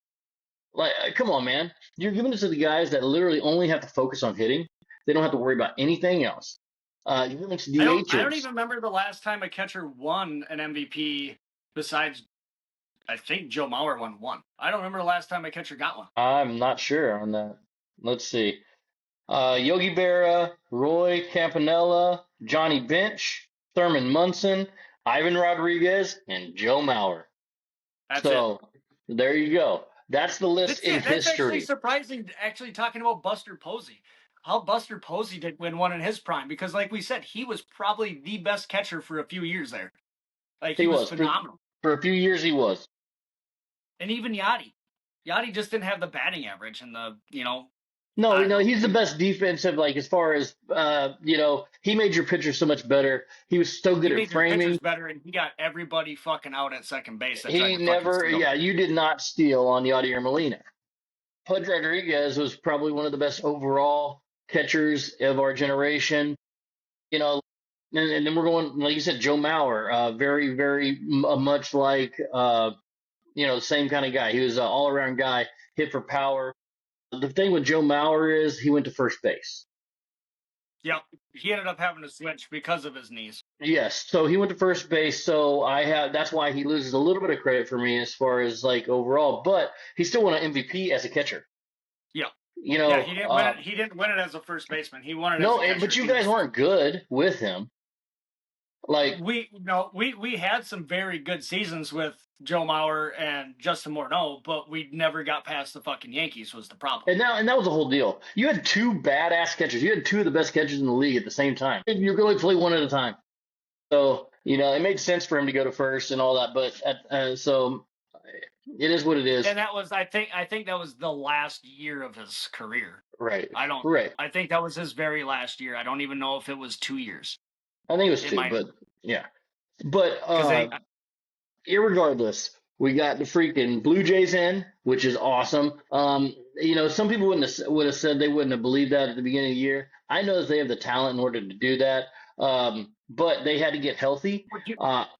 come on, man. You're giving it to the guys that literally only have to focus on hitting. They don't have to worry about anything else. You're giving it to DHs. I don't even remember the last time a catcher won an MVP besides, I think Joe Mauer won one. I don't remember the last time a catcher got one. I'm not sure on that. Let's see. Yogi Berra, Roy Campanella, Johnny Bench, Thurman Munson, Ivan Rodriguez, and Joe Mauer. That's so it. there you go. That's the list That's in it. That's actually history. surprising. Actually, talking about Buster Posey, how Buster Posey did win one in his prime, because, like we said, he was probably the best catcher for a few years there. Like, He he was was phenomenal. for a few years. He was. And even Yachty just didn't have the batting average and No, I don't know. he's the best defensive. Like as far as he made your pitcher so much better. He was so He good at made your framing. pitchers better, and he got everybody fucking out at second base that tried He to fucking never, steal. yeah, you did not steal on Yadier Molina. Pudge Rodriguez was probably one of the best overall catchers of our generation. You know, and then we're going, like you said, Joe Mauer, very, very much like, the same kind of guy. He was an all around guy, hit for power. The thing with Joe Mauer is he went to first base. Yep. He ended up having to switch because of his knees. Yes, so he went to first base. So that's why he loses a little bit of credit for me as far as like overall, but he still won an MVP as a catcher. Yep. You Yeah, know, he didn't win it. He didn't win it as a first baseman. He won it as no, a catcher. but you He guys was weren't good with him. Like, we had some very good seasons with Joe Mauer and Justin Morneau, but we never got past the fucking Yankees was the problem. and that was the whole deal. You had two badass catchers. You had two of the best catchers in the league at the same time. You're going to play one at a time. So it made sense for him to go to first and all that. But so it is what it is. And that was I think that was the last year of his career. Right. I don't Right. I think that was his very last year. I don't even know if it was 2 years. I think it was It two, might but yeah. But because they irregardless, we got the freaking Blue Jays in, which is awesome. Some people would have said they wouldn't have believed that at the beginning of the year. I know that they have the talent in order to do that, but they had to get healthy.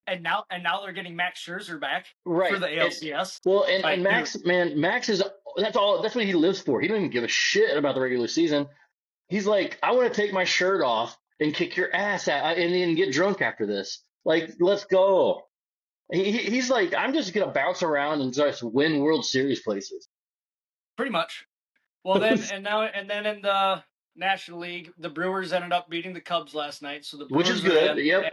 and now they're getting Max Scherzer back Right. for the ALCS. Well, and Like, dude, Max, man, Max is that's all. That's what he lives for. He don't even give a shit about the regular season. He's like, I want to take my shirt off and kick your ass out, and then get drunk after this. Like, let's go. He's like, I'm just gonna bounce around and just win World Series places. pretty much. Well, then in the National League, the Brewers ended up beating the Cubs last night, so the Which is Brewers are good. in, Yep,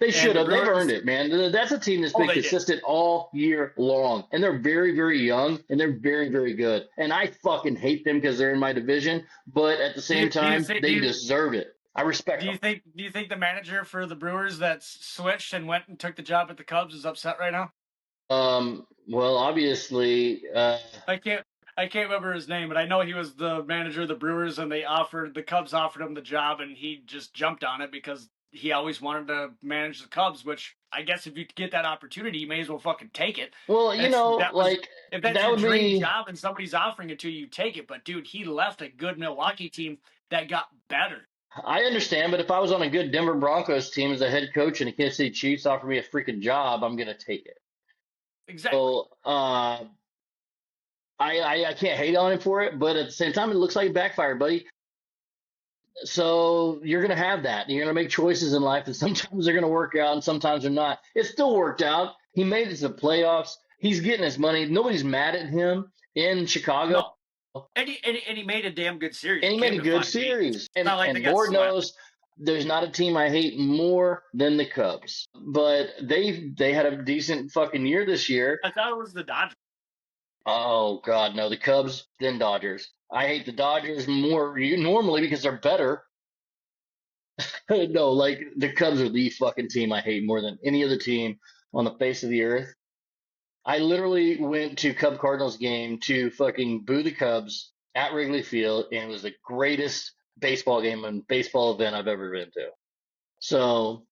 they and should the have. They've earned Brewers. it, man. That's a team that's Oh, been they did. consistent all year long, and they're very, very young, and they're very, very good. And I fucking hate them because they're in my division, but at the Do same you do you time, think do they you deserve it. I respect do you them. think do you think the manager for the Brewers that's switched and went and took the job at the Cubs is upset right now? Well, obviously, I can't I can't remember his name, but I know he was the manager of the Brewers, and the Cubs offered him the job, and he just jumped on it because he always wanted to manage the Cubs. Which, I guess, if you get that opportunity, you may as well fucking take it. well, That was like If that's that your would dream be. job and somebody's offering it to you, take it. But dude, he left a good Milwaukee team that got better. I understand, but if I was on a good Denver Broncos team as a head coach and the Kansas City Chiefs offer me a freaking job, I'm gonna take it. Exactly. So, I can't hate on him for it, but at the same time, it looks like it backfired, buddy. So you're gonna have that. You're gonna make choices in life, and sometimes they're gonna work out, and sometimes they're not. It still worked out. He made it to the playoffs. He's getting his money. Nobody's mad at him in Chicago, No, and he made a damn good series. and It he made came a to good 5 games. series. It's not like they And got Lord swept. knows, there's not a team I hate more than the Cubs. But they had a decent fucking year this year. I thought it was the Dodgers. Oh God, no, the Cubs then Dodgers. I hate the Dodgers more normally because they're better. No, like the Cubs are the fucking team I hate more than any other team on the face of the earth. I literally went to Cub Cardinals game to fucking boo the Cubs at Wrigley Field, and it was the greatest baseball game and baseball event I've ever been to. So,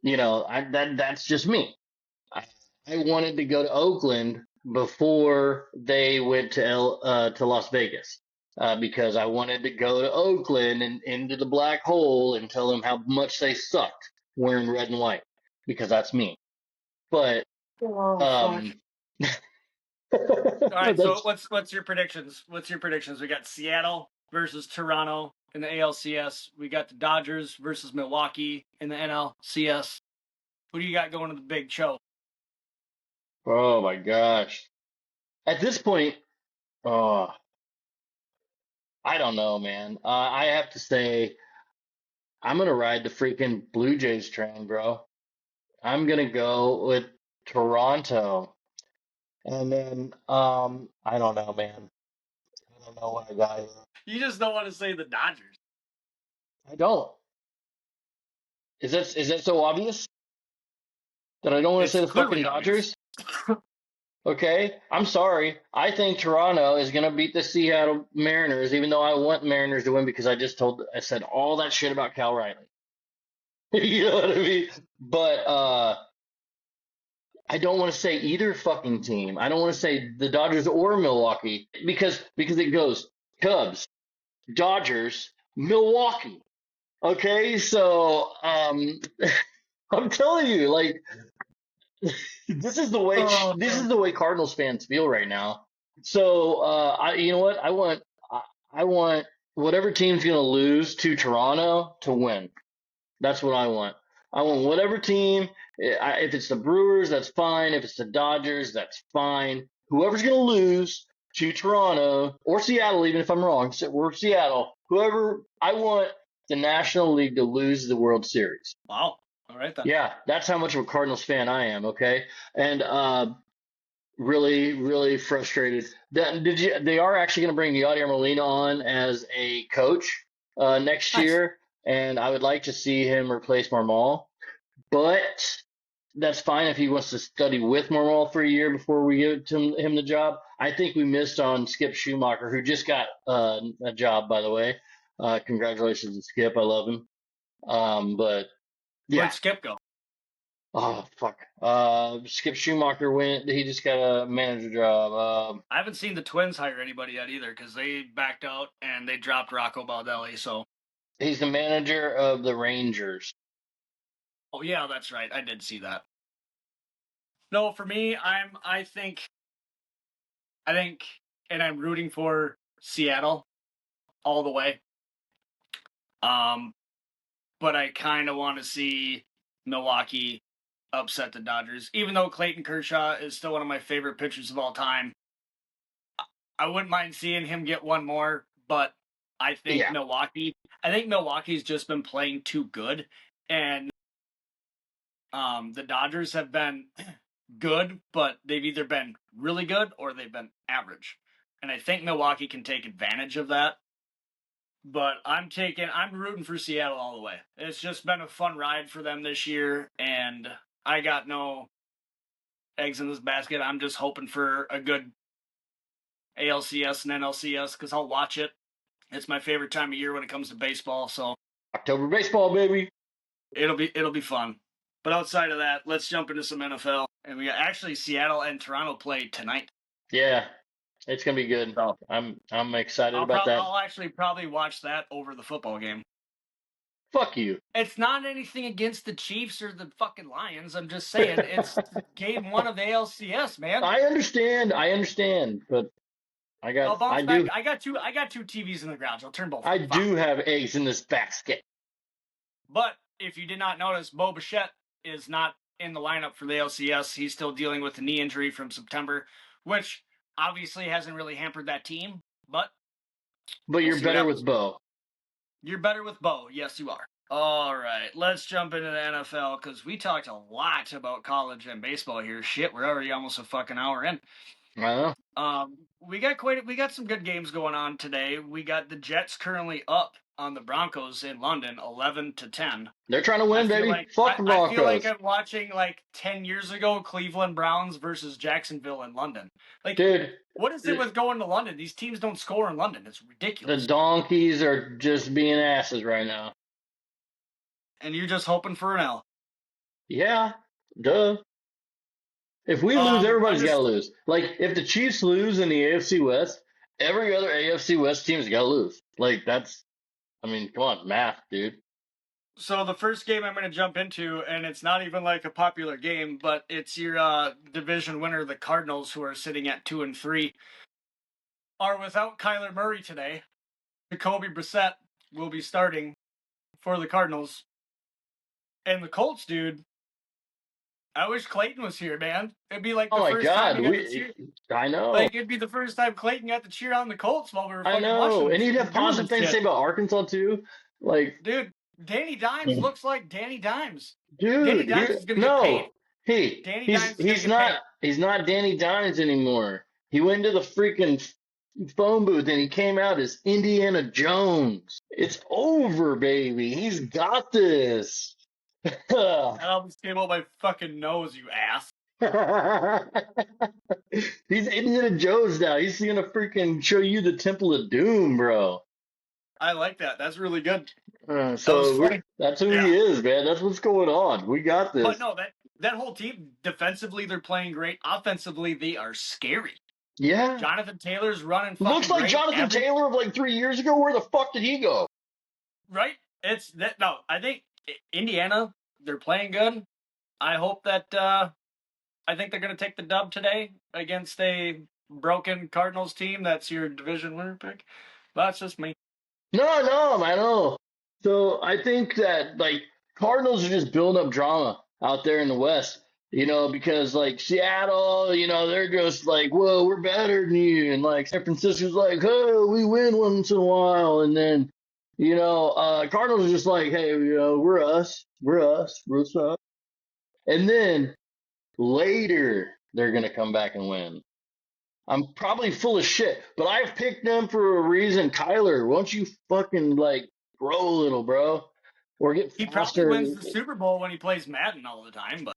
that's just me. I, I wanted to go to Oakland before they went to Las Vegas because I wanted to go to Oakland and into the black hole and tell them how much they sucked wearing red and white because that's me. But Oh fuck! um, All right, so that's what's your predictions? What's your predictions? We got Seattle versus Toronto in the ALCS. We got the Dodgers versus Milwaukee in the NLCS. Who do you got going to the Big Show? oh my gosh. At this point, oh, I don't know, man. I have to say I'm gonna ride the freaking Blue Jays train, bro. I'm gonna go with Toronto. And then I don't know, man. I don't know what I got here. You just don't want to say the Dodgers. I don't. Is that so obvious that I don't want to say It's the fucking clearly obvious. Dodgers? Okay, I'm sorry. I think Toronto is going to beat the Seattle Mariners, even though I want Mariners to win because I said all that shit about Cal Riley. You know what I mean? But I don't want to say either fucking team. I don't want to say the Dodgers or Milwaukee because it goes Cubs, Dodgers, Milwaukee. Okay, so I'm telling you, like Oh, this is the way Cardinals fans feel right now. So you know what? I want whatever team's going to lose to Toronto to win. That's what I want. I want whatever team. If it's the Brewers, that's fine. If it's the Dodgers, that's fine. Whoever's going to lose to Toronto or Seattle, even if I'm wrong, we're Seattle. Whoever I want the National League to lose the World Series. wow. All right then. Yeah, that's how much of a Cardinals fan I am. Okay, and really, really frustrated. They are actually going to bring Yadier Molina on as a coach next Nice. year, and I would like to see him replace Marmol. But that's fine if he wants to study with Marmol for a year before we give him the job. I think we missed on Skip Schumacher, who just got a job, by the way. Congratulations to Skip. I love him. But Where'd yeah. Skip go? Oh fuck. Skip Schumacher went. He just got a manager job. I haven't seen the Twins hire anybody yet either because they backed out and they dropped Rocco Baldelli. So, He's the manager of the Rangers. oh yeah, that's right. I did see that. No, for me, I think, and I'm rooting for Seattle all the way. But I kind of want to see Milwaukee upset the Dodgers, even though Clayton Kershaw is still one of my favorite pitchers of all time. I wouldn't mind seeing him get one more, but I think Yeah, Milwaukee's just been playing too good, and the Dodgers have been good, but they've either been really good or they've been average, and I think Milwaukee can take advantage of that. But I'm rooting for Seattle all the way. It's just been a fun ride for them this year, and I got no eggs in this basket. I'm just hoping for a good ALCS and NLCS because I'll watch it. It's my favorite time of year when it comes to baseball, so October baseball, baby. it'll be fun. But outside of that, let's jump into some NFL. And we got actually Seattle and Toronto play tonight. Yeah, it's gonna be good. So I'm excited about that. I'll actually probably watch that over the football game. Fuck you. It's not anything against the Chiefs or the fucking Lions. I'm just saying it's game one of ALCS, man. I understand, but I'll bounce I back. do I got two TVs in the garage. I'll turn both. I on. do have eggs in this basket. But if you did not notice, Bo Bichette is not in the lineup for the ALCS. He's still dealing with a knee injury from September, which obviously hasn't really hampered that team. But But we'll you're see what better happens. with Bo. You're better with Bo. Yes, you are. All right, let's jump into the NFL because we talked a lot about college and baseball here. Shit, we're already almost a fucking hour in. I know. We got some good games going on today. We got the Jets currently up on the Broncos in London, 11-10. They're trying to win, baby. Fuck the I feel like Broncos. I'm watching like 10 years ago Cleveland Browns versus Jacksonville in London. Like, Dude, what is it with going to London? These teams don't score in London. It's the ridiculous. donkeys are just being asses right now. And you're just hoping for an L. Yeah, duh. If we lose, everybody's got to just- lose. Like, if the Chiefs lose in the AFC West, every other AFC West team's got to lose. Like, I mean, come on, math, dude. So the first game I'm going to jump into, and it's not even like a popular game, but it's your division winner, the Cardinals, who are sitting at 2-3, are without Kyler Murray today. Jacoby Brissett will be starting for the Cardinals. And the Colts, dude, I wish Clayton was here, man. It'd be like the Oh my first God, time he got to cheer. I know. Like, it'd be the first time Clayton got to cheer on the Colts while we were I fucking watching know, them and he'd have doing positive this things to say shit. about Arkansas too. Like, Dude, Danny Dimes looks like Danny Dimes. dude, Danny Dimes is going to get paid. Hey, Danny he's Dimes is going to he's get paid. not he's not Danny Dimes anymore. He went to the freaking phone booth and he came out as Indiana Jones. It's over, baby. He's got this. That almost came out my fucking nose, you ass. He's Indiana Jones now. He's gonna freaking show you the Temple of Doom, bro. I like that. That's really good. Uh, That was so we're, funny. that's who he Yeah. is, man. That's what's going on. We got But this. no, that whole team, defensively, they're playing great. Offensively, they are scary. Yeah. Jonathan Taylor's running Looks fucking like great. Jonathan Taylor of like 3 years ago. Where the fuck did he go? Right? It's that. No, I think Indiana, they're playing good. I hope that. I think they're going to take the dub today against a broken Cardinals team. That's your division winner pick. But that's just me. No, no, I know. So I think that like Cardinals are just building up drama out there in the West, because like Seattle, they're just like, whoa, we're better than you, and like San Francisco's like, oh, we win once in a while, and then, Cardinals are just like, hey, we're us, what's up? And then later they're gonna come back and win. I'm probably full of shit, but I've picked them for a reason. Kyler, why don't you fucking like grow a little, bro, or get He probably wins faster? the Super Bowl when he plays Madden all the time, but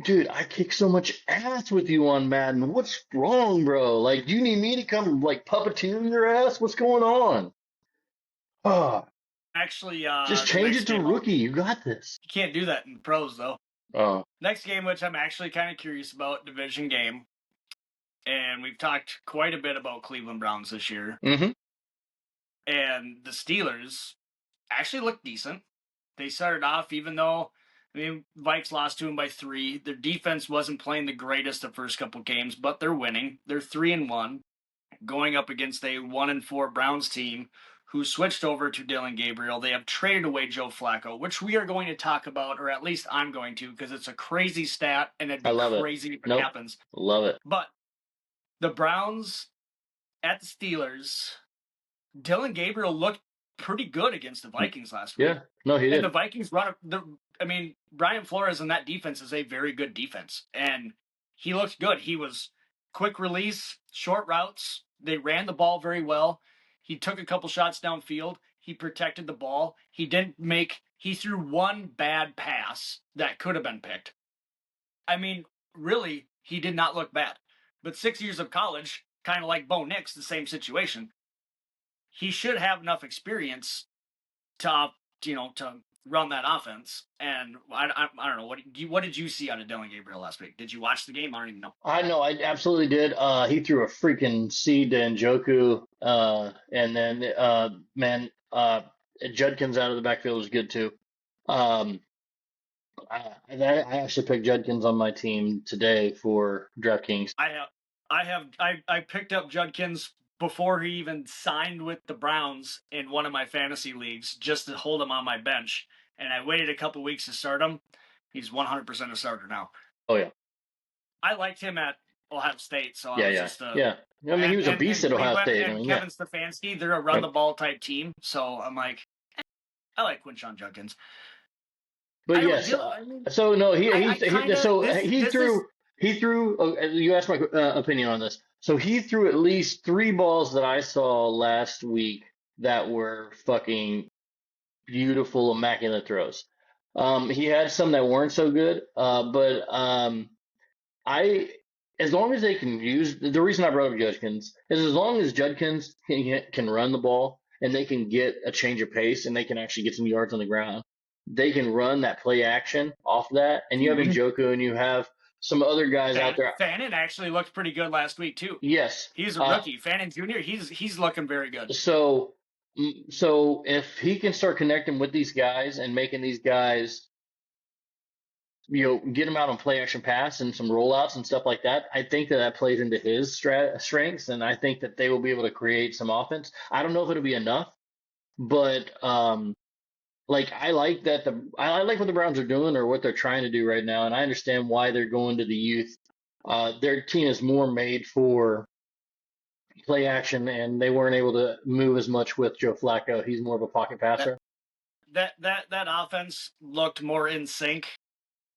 Dude, I kick so much ass with you on Madden. What's wrong, bro? Like, do you need me to come like puppeteer your ass? What's going on? Ah, actually, just the change next it to game, rookie. You got this. you can't do that in pros though. Oh, Next game, which I'm actually kind of curious about, division game, and we've talked quite a bit about Cleveland Browns this year, mm-hmm. and the Steelers actually looked decent. They started off, even though Vikes lost to them by 3. Their defense wasn't playing the greatest the first couple games, but they're winning. They're 3-1, going up against a 1-4 Browns team who switched over to Dylan Gabriel. They have traded away Joe Flacco, which we are going to talk about, or at least I'm going to, because it's a crazy stat, and it'd I be love it. crazy if it Nope, happens. love it. But the Browns at the Steelers, Dylan Gabriel looked pretty good against the Vikings last week. Yeah, no, he And the did. Vikings Brian Flores and that defense is a very good defense. And he looked good. He was quick release, short routes. They ran the ball very well. He took a couple shots downfield. He protected the ball. He threw one bad pass that could have been picked. I mean, really, he did not look bad. But 6 years of college, kind of like Bo Nix, the same situation. He should have enough experience to run that offense. And I don't know what did you see out of Dylan Gabriel last week? Did you watch the game? I don't even know. I know, I absolutely did. He threw a freaking seed to Njoku, and then man, Judkins out of the backfield was good too. Um, I actually picked Judkins on my team today for DraftKings. I picked up Judkins before he even signed with the Browns in one of my fantasy leagues just to hold him on my bench, and I waited a couple weeks to start him. He's 100% a starter now. Oh yeah, I liked him at Ohio State, so I yeah, was yeah, just yeah. I mean, he was a beast and at Ohio Cleveland State. I and mean, yeah. Kevin Stefanski, they're a run the ball type team. So I'm like, I like Quinshon Judkins. But I don't yes, deal. I mean, so no, I kind of he this is threw. You asked my opinion on this. So he threw at least 3 balls that I saw last week that were fucking beautiful, immaculate throws. He had some that weren't so good, but I, as long as they can use the reason I brought up Judkins is as long as Judkins can run the ball and they can get a change of pace and they can actually get some yards on the ground, they can run that play action off that. And you have Njoku and you have some other guys out there. Fannin actually looked pretty good last week too. Yes, He's a rookie. Fannin Jr. He's looking very good. So if he can start connecting with these guys and making these guys, get him out on play action pass and some rollouts and stuff like that, I think that plays into his strengths, and I think that they will be able to create some offense. I don't know if it'll be enough, but like I like that I like what the Browns are doing or what they're trying to do right now, and I understand why they're going to the youth. Their team is more made for play action, and they weren't able to move as much with Joe Flacco. He's more of a pocket That passer. that offense looked more in sync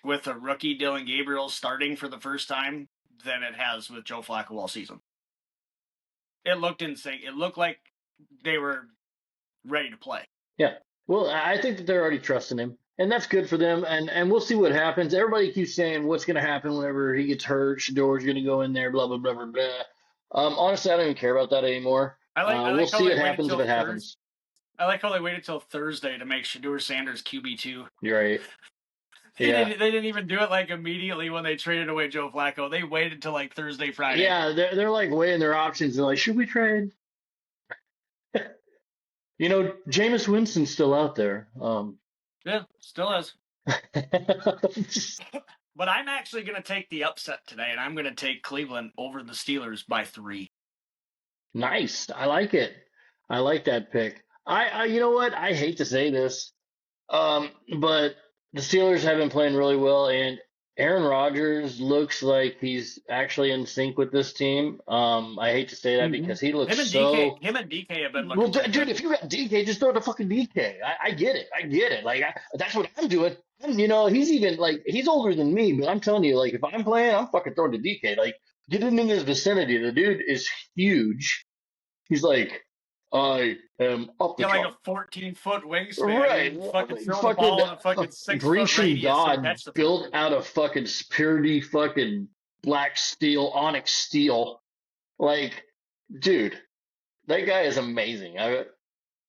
with a rookie Dylan Gabriel starting for the first time than it has with Joe Flacco all season. It looked insane. It looked like they were ready to play. Yeah. Well, I think that they're already trusting him, and that's good for them. And we'll see what happens. Everybody keeps saying what's going to happen whenever he gets hurt. Shador's going to go in there. Blah blah blah blah blah. Honestly, I don't even care about that anymore. I We'll like how see they what waited happens if till it Thursday. happens. I like how they waited till Thursday to make Shador Sanders QB2. You're right. They Yeah. didn't even do it like immediately when they traded away Joe Flacco. They waited till like Thursday, Friday. Yeah, they're like weighing their options. They're like, should we trade? Jameis Winston's still out there. Yeah, still is. But I'm actually going to take the upset today, and I'm going to take Cleveland over the Steelers by 3. Nice. I like it. I like that pick. You know what? I hate to say this, but the Steelers have been playing really well, and Aaron Rodgers looks like he's actually in sync with this team. I hate to say that because he looks so. Him and DK have been Well, looking pretty dude, good. if you got DK, just throw the fucking DK. I get it. I get it. Like that's what I'm doing. He's even like he's older than me, but I'm telling you, like if I'm playing, I'm fucking throwing to DK. Like get him in his vicinity. The dude is huge. He's like, I am up the Yeah, like chart. a 14-foot wingspan. Right. You can fucking throw the Fucking ball in a fucking 6-foot Grecian radius and god catch the built thing. out of fucking purity fucking black steel, onyx steel. Like, dude, that guy is amazing.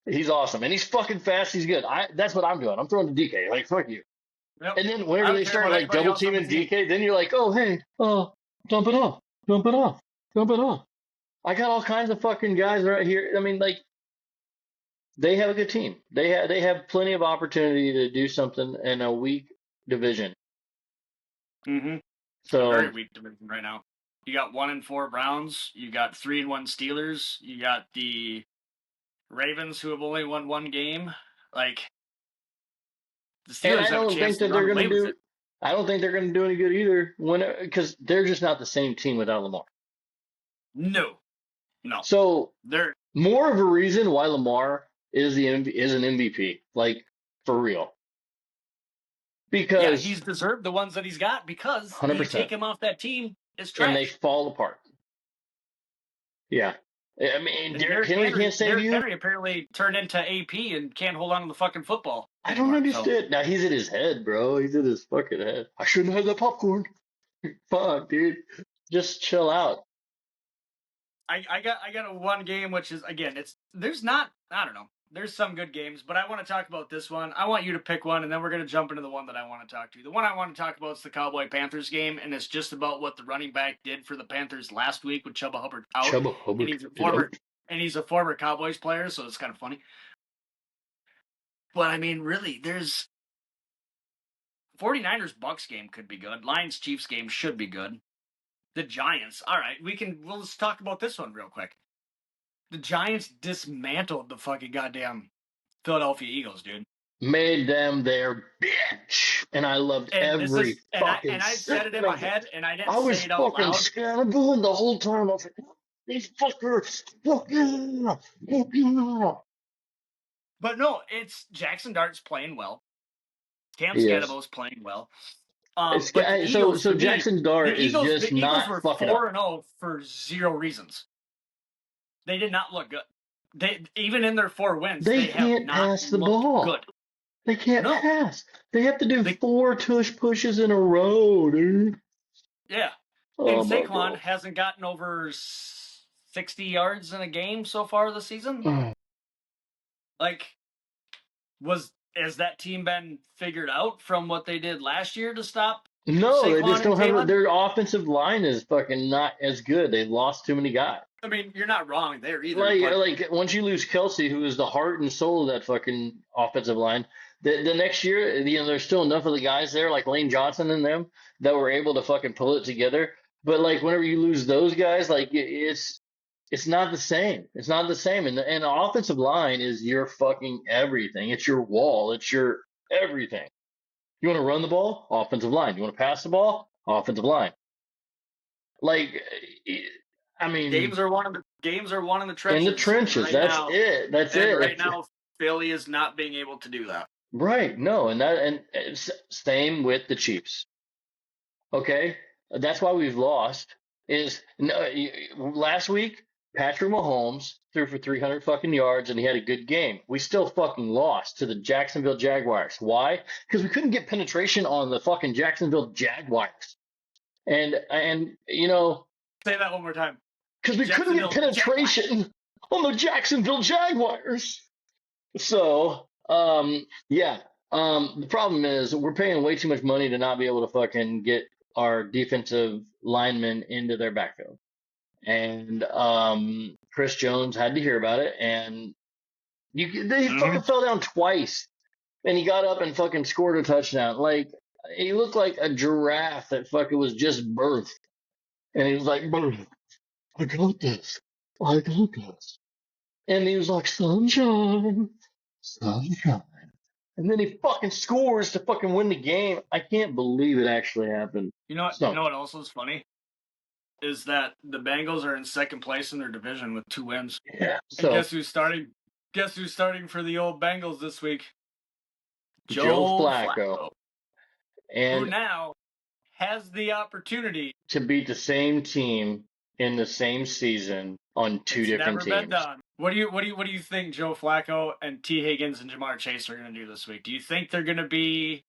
He's awesome. And he's fucking fast. He's good. That's what I'm doing. I'm throwing to DK. Like, fuck you. Yep. And then I whenever don't they care start about like anybody double else on the teaming team. DK, then you're like, oh, hey, dump it off. Dump it off. Dump it off. I got all kinds of fucking guys right here. I mean, like, they have a good team. They have plenty of opportunity to do something in a weak division. Mm-hmm. A very So, weak division right now. You got 1-4 Browns. You got 3-1 Steelers. You got the Ravens, who have only won one game. Like, the and Steelers have a chance to run away with it. I don't think they're gonna do any good either. Because they're just not the same team without Lamar. No. So They're more of a reason why Lamar is an MVP, like for real. yeah, Because he's deserved the ones that he's got because you 100%, take him off that team, it's and they trash. fall apart. Yeah, I mean, And Derrick Henry can't save Derrick you. Henry apparently turned into AP and can't hold on to the fucking football I don't anymore. understand. Now he's in his head, bro. He's in his fucking head. I shouldn't have the popcorn. Fuck, dude. Just chill out. I got a one game, which is again, there's not, I don't know. There's some good games, but I want to talk about this one. I want you to pick one, and then we're going to jump into the one that I want to talk to. The one I want to talk about is the Cowboy Panthers game, and it's just about what the running back did for the Panthers last week with Chuba Hubbard out. Chuba Hubbard. And he's a former Cowboys player, so it's kind of funny. But I mean, really, there's 49ers Bucks game could be good. Lions Chiefs game should be good. The Giants. All right, let's talk about this one real quick. The Giants dismantled the fucking goddamn Philadelphia Eagles, dude. Made them their bitch, and I loved every fucking. And I said it in my head, and I didn't I was say it out fucking loud. scrambling the whole time. I was like, these fuckers, fuck yeah. But no, it's Jackson Dart's playing well. Cam He is. Scannable's playing well. It's, But the Eagles, so Jackson Dart is just the Eagles not were fucking up. 4-0 for zero reasons. They did not look good. They even in their 4 wins, They have can't not pass the looked ball. good. They can't No. pass. They have to do 4 tush pushes in a row, dude. Yeah. Oh, And my Saquon God. hasn't gotten over 60 yards in a game so far this season. Oh. Like, has that team been figured out from what they did last year to stop? No, Saquon they just don't have Jalen? their offensive line is fucking not as good. They've lost too many guys. I mean, you're not wrong there either. Like once you lose Kelsey, who is the heart and soul of that fucking offensive line, the next year, there's still enough of the guys there, like Lane Johnson and them, that were able to fucking pull it together. But like whenever you lose those guys, like it's not the same. It's not the same. And the offensive line is your fucking everything. It's your wall. It's your everything. You want to run the ball? Offensive line. You want to pass the ball? Offensive line. Like, I mean, games are one in the trenches. in the trenches. Right That's now, it. That's and it. right now, Philly is not being able to do that. Right. No, and it's same with the Chiefs. Okay, that's why we've lost. Is no, last week Patrick Mahomes threw for 300 fucking yards and he had a good game. We still fucking lost to the Jacksonville Jaguars. Why? Because we couldn't get penetration on the fucking Jacksonville Jaguars. And Say that one more time. because we couldn't get Jacksonville Jaguars. penetration on the Jacksonville Jaguars. So, yeah. The problem is we're paying way too much money to not be able to fucking get our defensive linemen into their backfield. And Chris Jones had to hear about it, and he Mm-hmm. fucking fell down twice, and he got up and fucking scored a touchdown. Like he looked like a giraffe that fucking was just birthed, and he was like, "I got this, I got this," and he was like, "Sunshine, sunshine." And then he fucking scores to fucking win the game. I can't believe it actually happened. You So, know what also is funny is that the Bengals are in second place in their division with 2 wins. yeah. And So, guess who's starting? Guess who's starting for the old Bengals this week? Joe Joe Flacco. Flacco, who And now has the opportunity. to beat the same team in the same season on two It's different never been teams. done. What do you think Joe Flacco and T Higgins and Jamar Chase are going to do this week? Do you think they're going to be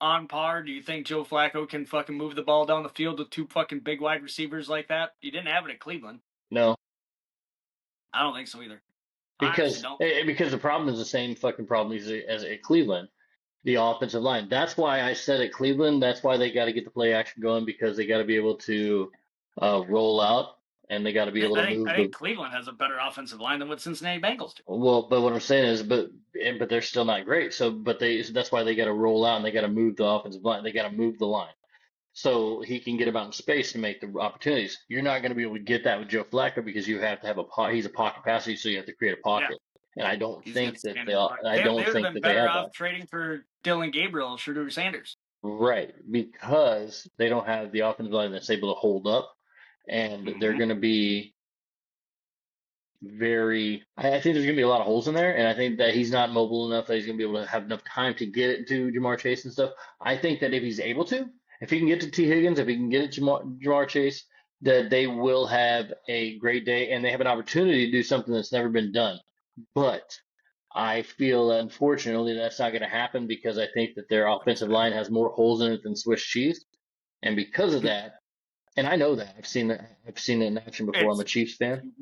on par? Do you think Joe Flacco can fucking move the ball down the field with 2 fucking big wide receivers like that? You didn't have it at Cleveland. No, I don't think so either. I honestly because don't. because the problem is the same fucking problem as at Cleveland, the offensive line. That's why I said at Cleveland, that's why they got to get the play action going because they got to be able to roll out and they got to be able to I move think the. Cleveland has a better offensive line than what Cincinnati Bengals do. Well, but what I'm saying is, but they're still not great. So, but that's why they got to roll out and they got to move the offensive line. They got to move the line so he can get about in space to make the opportunities. You're not going to be able to get that with Joe Flacco because you have to have he's a pocket passer, so you have to create a Yeah, pocket. And he's got stand in the pocket. I They don't would have think been that they better have off that. trading for Dylan Gabriel or Shadur Sanders. Right, because they don't have the offensive line that's able to hold up, and they're Mm-hmm. going to be I think there's going to be a lot of holes in there, and I think that he's not mobile enough that he's going to be able to have enough time to get it to Jamar Chase and stuff. I think that if he's able to, if he can get to T. Higgins, if he can get it to Jamar Chase, that they will have a great day, and they have an opportunity to do something that's never been done. But I feel unfortunately that's not going to happen because I think that their offensive line has more holes in it than Swiss cheese, and because of that, and I know that I've seen it in action before. I'm a It's Chiefs fan.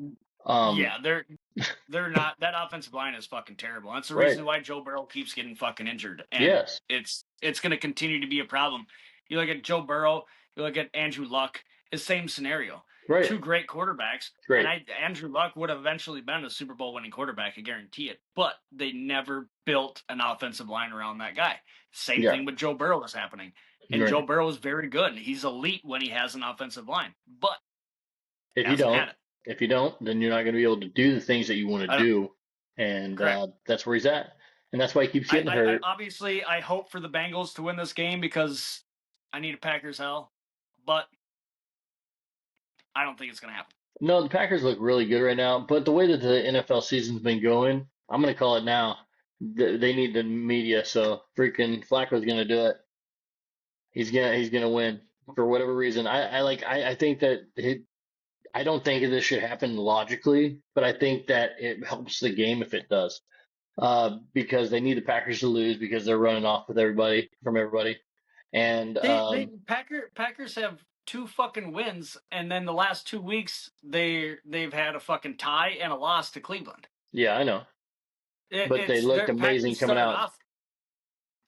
Um, yeah, they're not. That offensive line is fucking terrible. That's the right. reason why Joe Burrow keeps getting fucking injured, and Yes. it's going to continue to be a problem. You look at Joe Burrow, you look at Andrew Luck. It's same scenario. Right. 2 great quarterbacks, and Great. Andrew Luck would have eventually been a Super Bowl winning quarterback. I guarantee it. But they never built an offensive line around that guy. Same Yeah. thing with Joe Burrow is happening, and Joe Right. Burrow is very good. He's elite when he has an offensive line, but If you hasn't don't, had it. if you don't, then you're not going to be able to do the things that you want to I don't. do, and Correct. that's where he's at, and that's why he keeps getting I hurt. obviously I hope for the Bengals to win this game because I need a Packers hell, but I don't think it's gonna happen. No, the Packers look really good right now, but the way that the NFL season's been going, I'm going to call it now. They need the media, so freaking Flacco's going to do it. He's gonna win for whatever reason. I think that I don't think this should happen logically, but I think that it helps the game if it does. Because they need the Packers to lose because they're running off with everybody. And Packers have 2 fucking wins, and then the last 2 weeks they've had a fucking tie and a loss to Cleveland. yeah, I know, but they It's looked their amazing Packers coming started out. off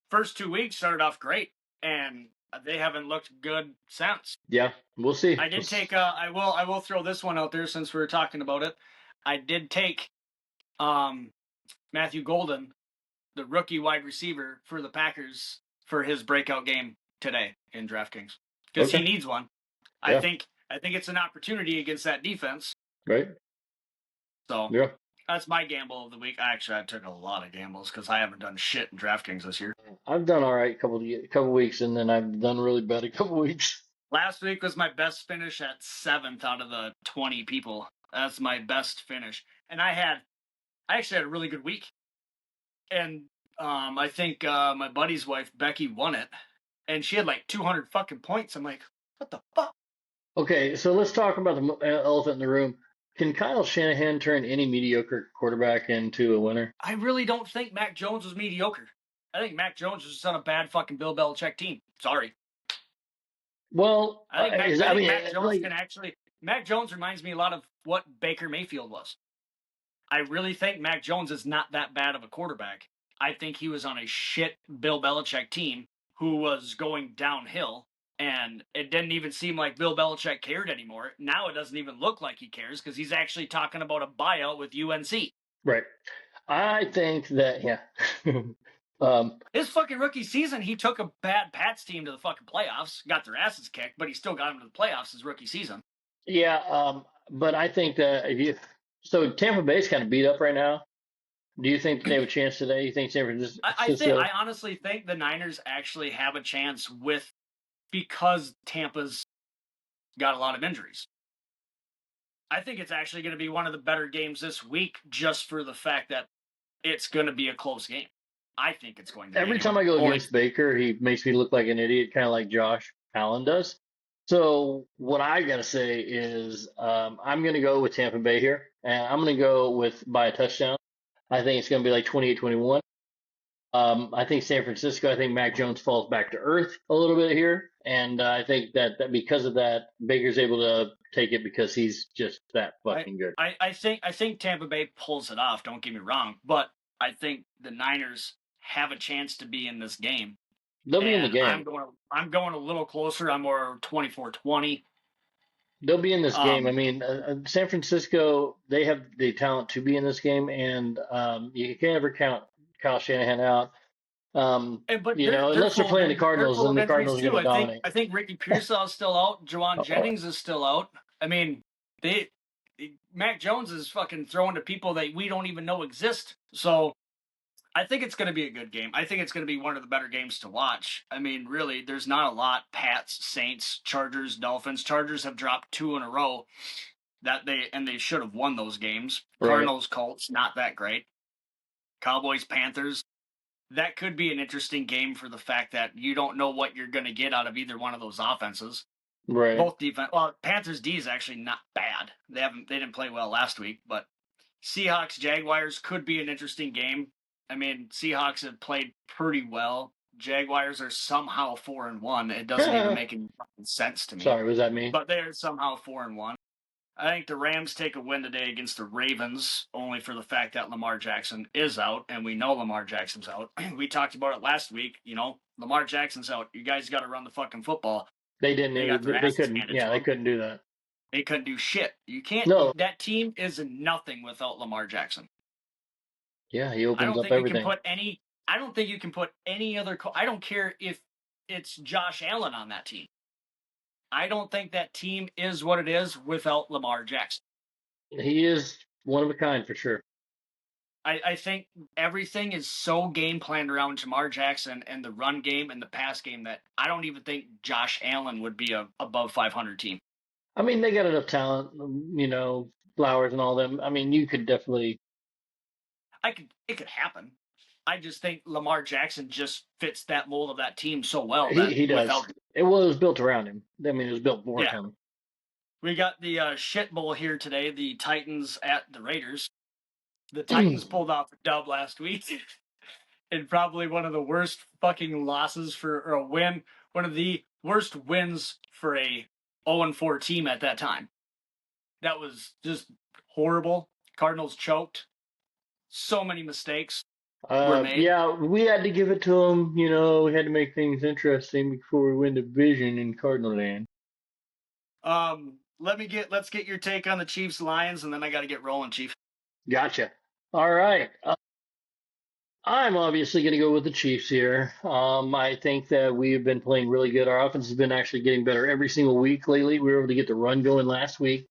first 2 weeks started off great, and they haven't looked good since. Yeah, we'll see. I did take I will throw this one out there since we were talking about it. I did take um Matthew Golden, the rookie wide receiver for the Packers, for his breakout game today in DraftKings because he Okay. needs one. Yeah. I think it's an opportunity against that defense. Right. So Yeah. that's my gamble of the week. I took a lot of gambles because I haven't done shit in DraftKings this year. I've done all right couple weeks, and then I've done really bad a couple weeks. Last week was my best finish at 7th out of the 20 people. That's my best finish, and I actually had a really good week. And I think my buddy's wife Becky won it, and she had like 200 fucking points. I'm like, what the fuck? Okay, so let's talk about the elephant in the room. Can Kyle Shanahan turn any mediocre quarterback into a winner? I really don't think Mac Jones was mediocre. I think Mac Jones was just on a bad fucking Bill Belichick team. Sorry. Well, I I think mean, Mac Jones like, can actually. Mac Jones reminds me a lot of what Baker Mayfield was. I really think Mac Jones is not that bad of a quarterback. I think he was on a shit Bill Belichick team who was going downhill, and it didn't even seem like Bill Belichick cared anymore. Now it doesn't even look like he cares because he's actually talking about a buyout with UNC. right. I think that, yeah. um, His fucking rookie season, he took a bad Pats team to the fucking playoffs, got their asses kicked, but he still got them to the playoffs his rookie season. yeah, but I think that if you, so Tampa Bay's kind of beat up right now. Do you think that they have a chance today? You think San I Francisco? honestly think the Niners actually have a chance with because Tampa's got a lot of injuries. I think it's actually going to be one of the better games this week just for the fact that it's going to be a close game. I think it's going to be Every time anyway. I go Only against Baker, he makes me look like an idiot, kind of like Josh Allen does. So what I gotta say is, I'm gonna go with Tampa Bay here, and I'm gonna go with by a touchdown. I think it's gonna be like 28-21. I think San Francisco. I think Mac Jones falls back to earth a little bit here, and I think that because of that, Baker's able to take it because he's just that fucking good. I think Tampa Bay pulls it off, don't get me wrong, but I think the Niners have a chance to be in this game. They'll be in the And game. I'm going a little closer. I'm more 24-20. They'll be in this game. I Um mean, San Francisco, they have the talent to be in this game, and you can't ever count Kyle Shanahan out. And but You know, they're unless they're full of playing the injury. They're Cardinals, full then of the injuries Cardinals are going too. to dominate. I think Ricky Pearsall is still out. Jawan Uh, Jennings is still out. I mean, they Mac Jones is fucking throwing to people that we don't even know exist. So I think it's going to be a good game. I think it's going to be one of the better games to watch. I mean, really, there's not a lot. Pats, Saints, Chargers, Dolphins. Chargers have dropped two in a row they should have won those games. right, Cardinals, Colts, not that great. Cowboys, Panthers. That could be an interesting game for the fact that you don't know what you're going to get out of either one of those offenses. right. Both defense. Well, Panthers D is actually not bad. They didn't play well last week, but Seahawks Jaguars could be an interesting game. I mean, Seahawks have played pretty well. Jaguars are somehow 4-1. It doesn't even make any sense to me, Sorry, was that me? but they are somehow 4-1. I think the Rams take a win today against the Ravens, only for the fact that Lamar Jackson is out, and we know Lamar Jackson's out. We talked about it last week. You know, Lamar Jackson's out. You guys got to run the fucking football. They didn't. They got their They asses couldn't. handed to Yeah, they them. couldn't do that. They couldn't do shit. You can't. No. That team is nothing without Lamar Jackson. Yeah, he I opens don't up think you can everything. put any. I don't think you can put any other. I don't care if it's Josh Allen on that team. I don't think that team is what it is without Lamar Jackson. He is one of a kind for sure. I think everything is so game planned around Jamar Jackson and the run game and the pass game that I don't even think Josh Allen would be a above 500 team. I mean, they got enough talent. You know, Flowers and all them. I mean, you could definitely. It could happen. I just think Lamar Jackson just fits that mold of that team so well that He does. without Well, it was built around him. I mean, it was built for yeah, him. we got the shit bowl here today. The Titans at the Raiders. The Titans pulled off a dub last week. And probably one of the worst fucking losses for or a win, one of the worst wins for a 0-4 team at that time. That was just horrible. Cardinals choked. So many mistakes were made. Yeah, we had to give it to him. You know, we had to make things interesting before we win the division in Cardinal Land. Let's get your take on the Chiefs Lions, and then I got to get rolling, Chief. Gotcha. All right. I'm obviously going to go with the Chiefs here. I think that we have been playing really good. Our offense has been actually getting better every single week lately. We were able to get the run going last week.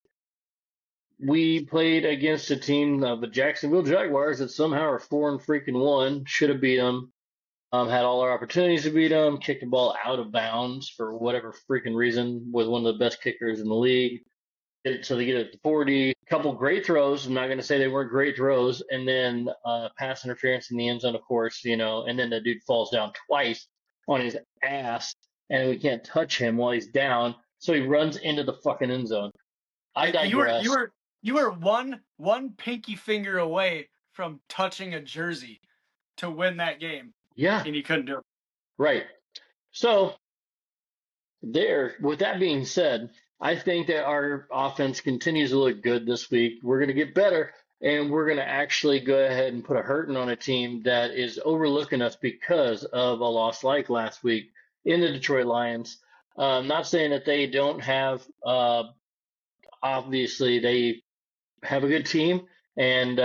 We played against a team of the Jacksonville Jaguars that somehow are 4-1. Should have beat them. Had all our opportunities to beat them. Kicked the ball out of bounds for whatever freaking reason. Was one of the best kickers in the league. So they get it to 40. A couple great throws. I'm not going to say they weren't great throws. And then pass interference in the end zone, of course, and then the dude falls down twice on his ass, and we can't touch him while he's down. So he runs into the fucking end zone. I You were you digress. were you were one pinky finger away from touching a jersey to win that game, Yeah, and you couldn't do it. right. So with that being said, I think that our offense continues to look good this week. We're going to get better, and we're going to actually go ahead and put a hurting on a team that is overlooking us because of a loss like last week in the Detroit Lions. Not saying that they don't have, obviously, they have a good team, and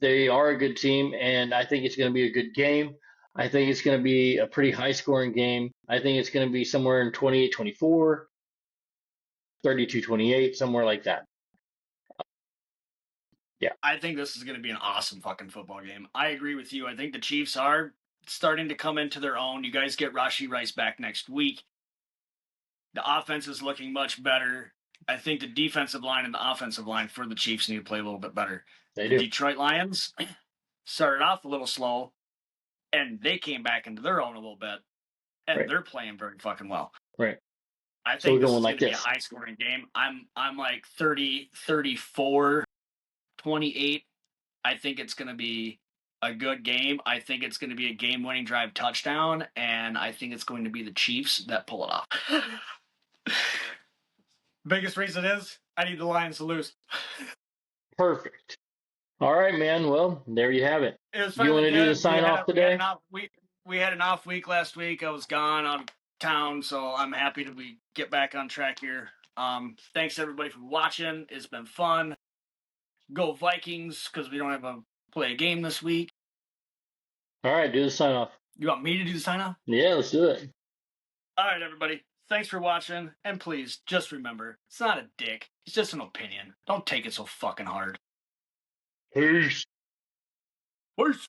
they are a good team, and I think it's going to be a good game. I think it's going to be a pretty high scoring game. I think it's going to be somewhere in 28-24. 32-28, somewhere like that. Yeah, I think this is going to be an awesome fucking football game. I agree with you. I think the Chiefs are starting to come into their own. You guys get Rashee Rice back next week. The offense is looking much better. I think the defensive line and the offensive line for the Chiefs need to play a little bit better. they The do. Detroit Lions started off a little slow, and they came back into their own a little bit, and Right, they're playing very fucking well. right. I So think we're this going is like going to be a this. high scoring game. I'm like 30, 34, 28. I think it's going to be a good game. I think it's going to be a game winning drive touchdown, and I think it's going to be the Chiefs that pull it off. Biggest reason is I need the Lions to lose. Perfect. All right, man. Well, there you have it. It was You want finally to do the good. sign off We had an today? off week last week. I was gone out of town, so I'm happy to get back on track here. Thanks everybody for watching. It's been fun. Go Vikings because we don't have a play a game this week. All right, do the sign off. You want me to do the sign off? Yeah, let's do it. All right, everybody. Thanks for watching, and please just remember, it's not a dick. It's just an opinion. Don't take it so fucking hard. Peace. Peace.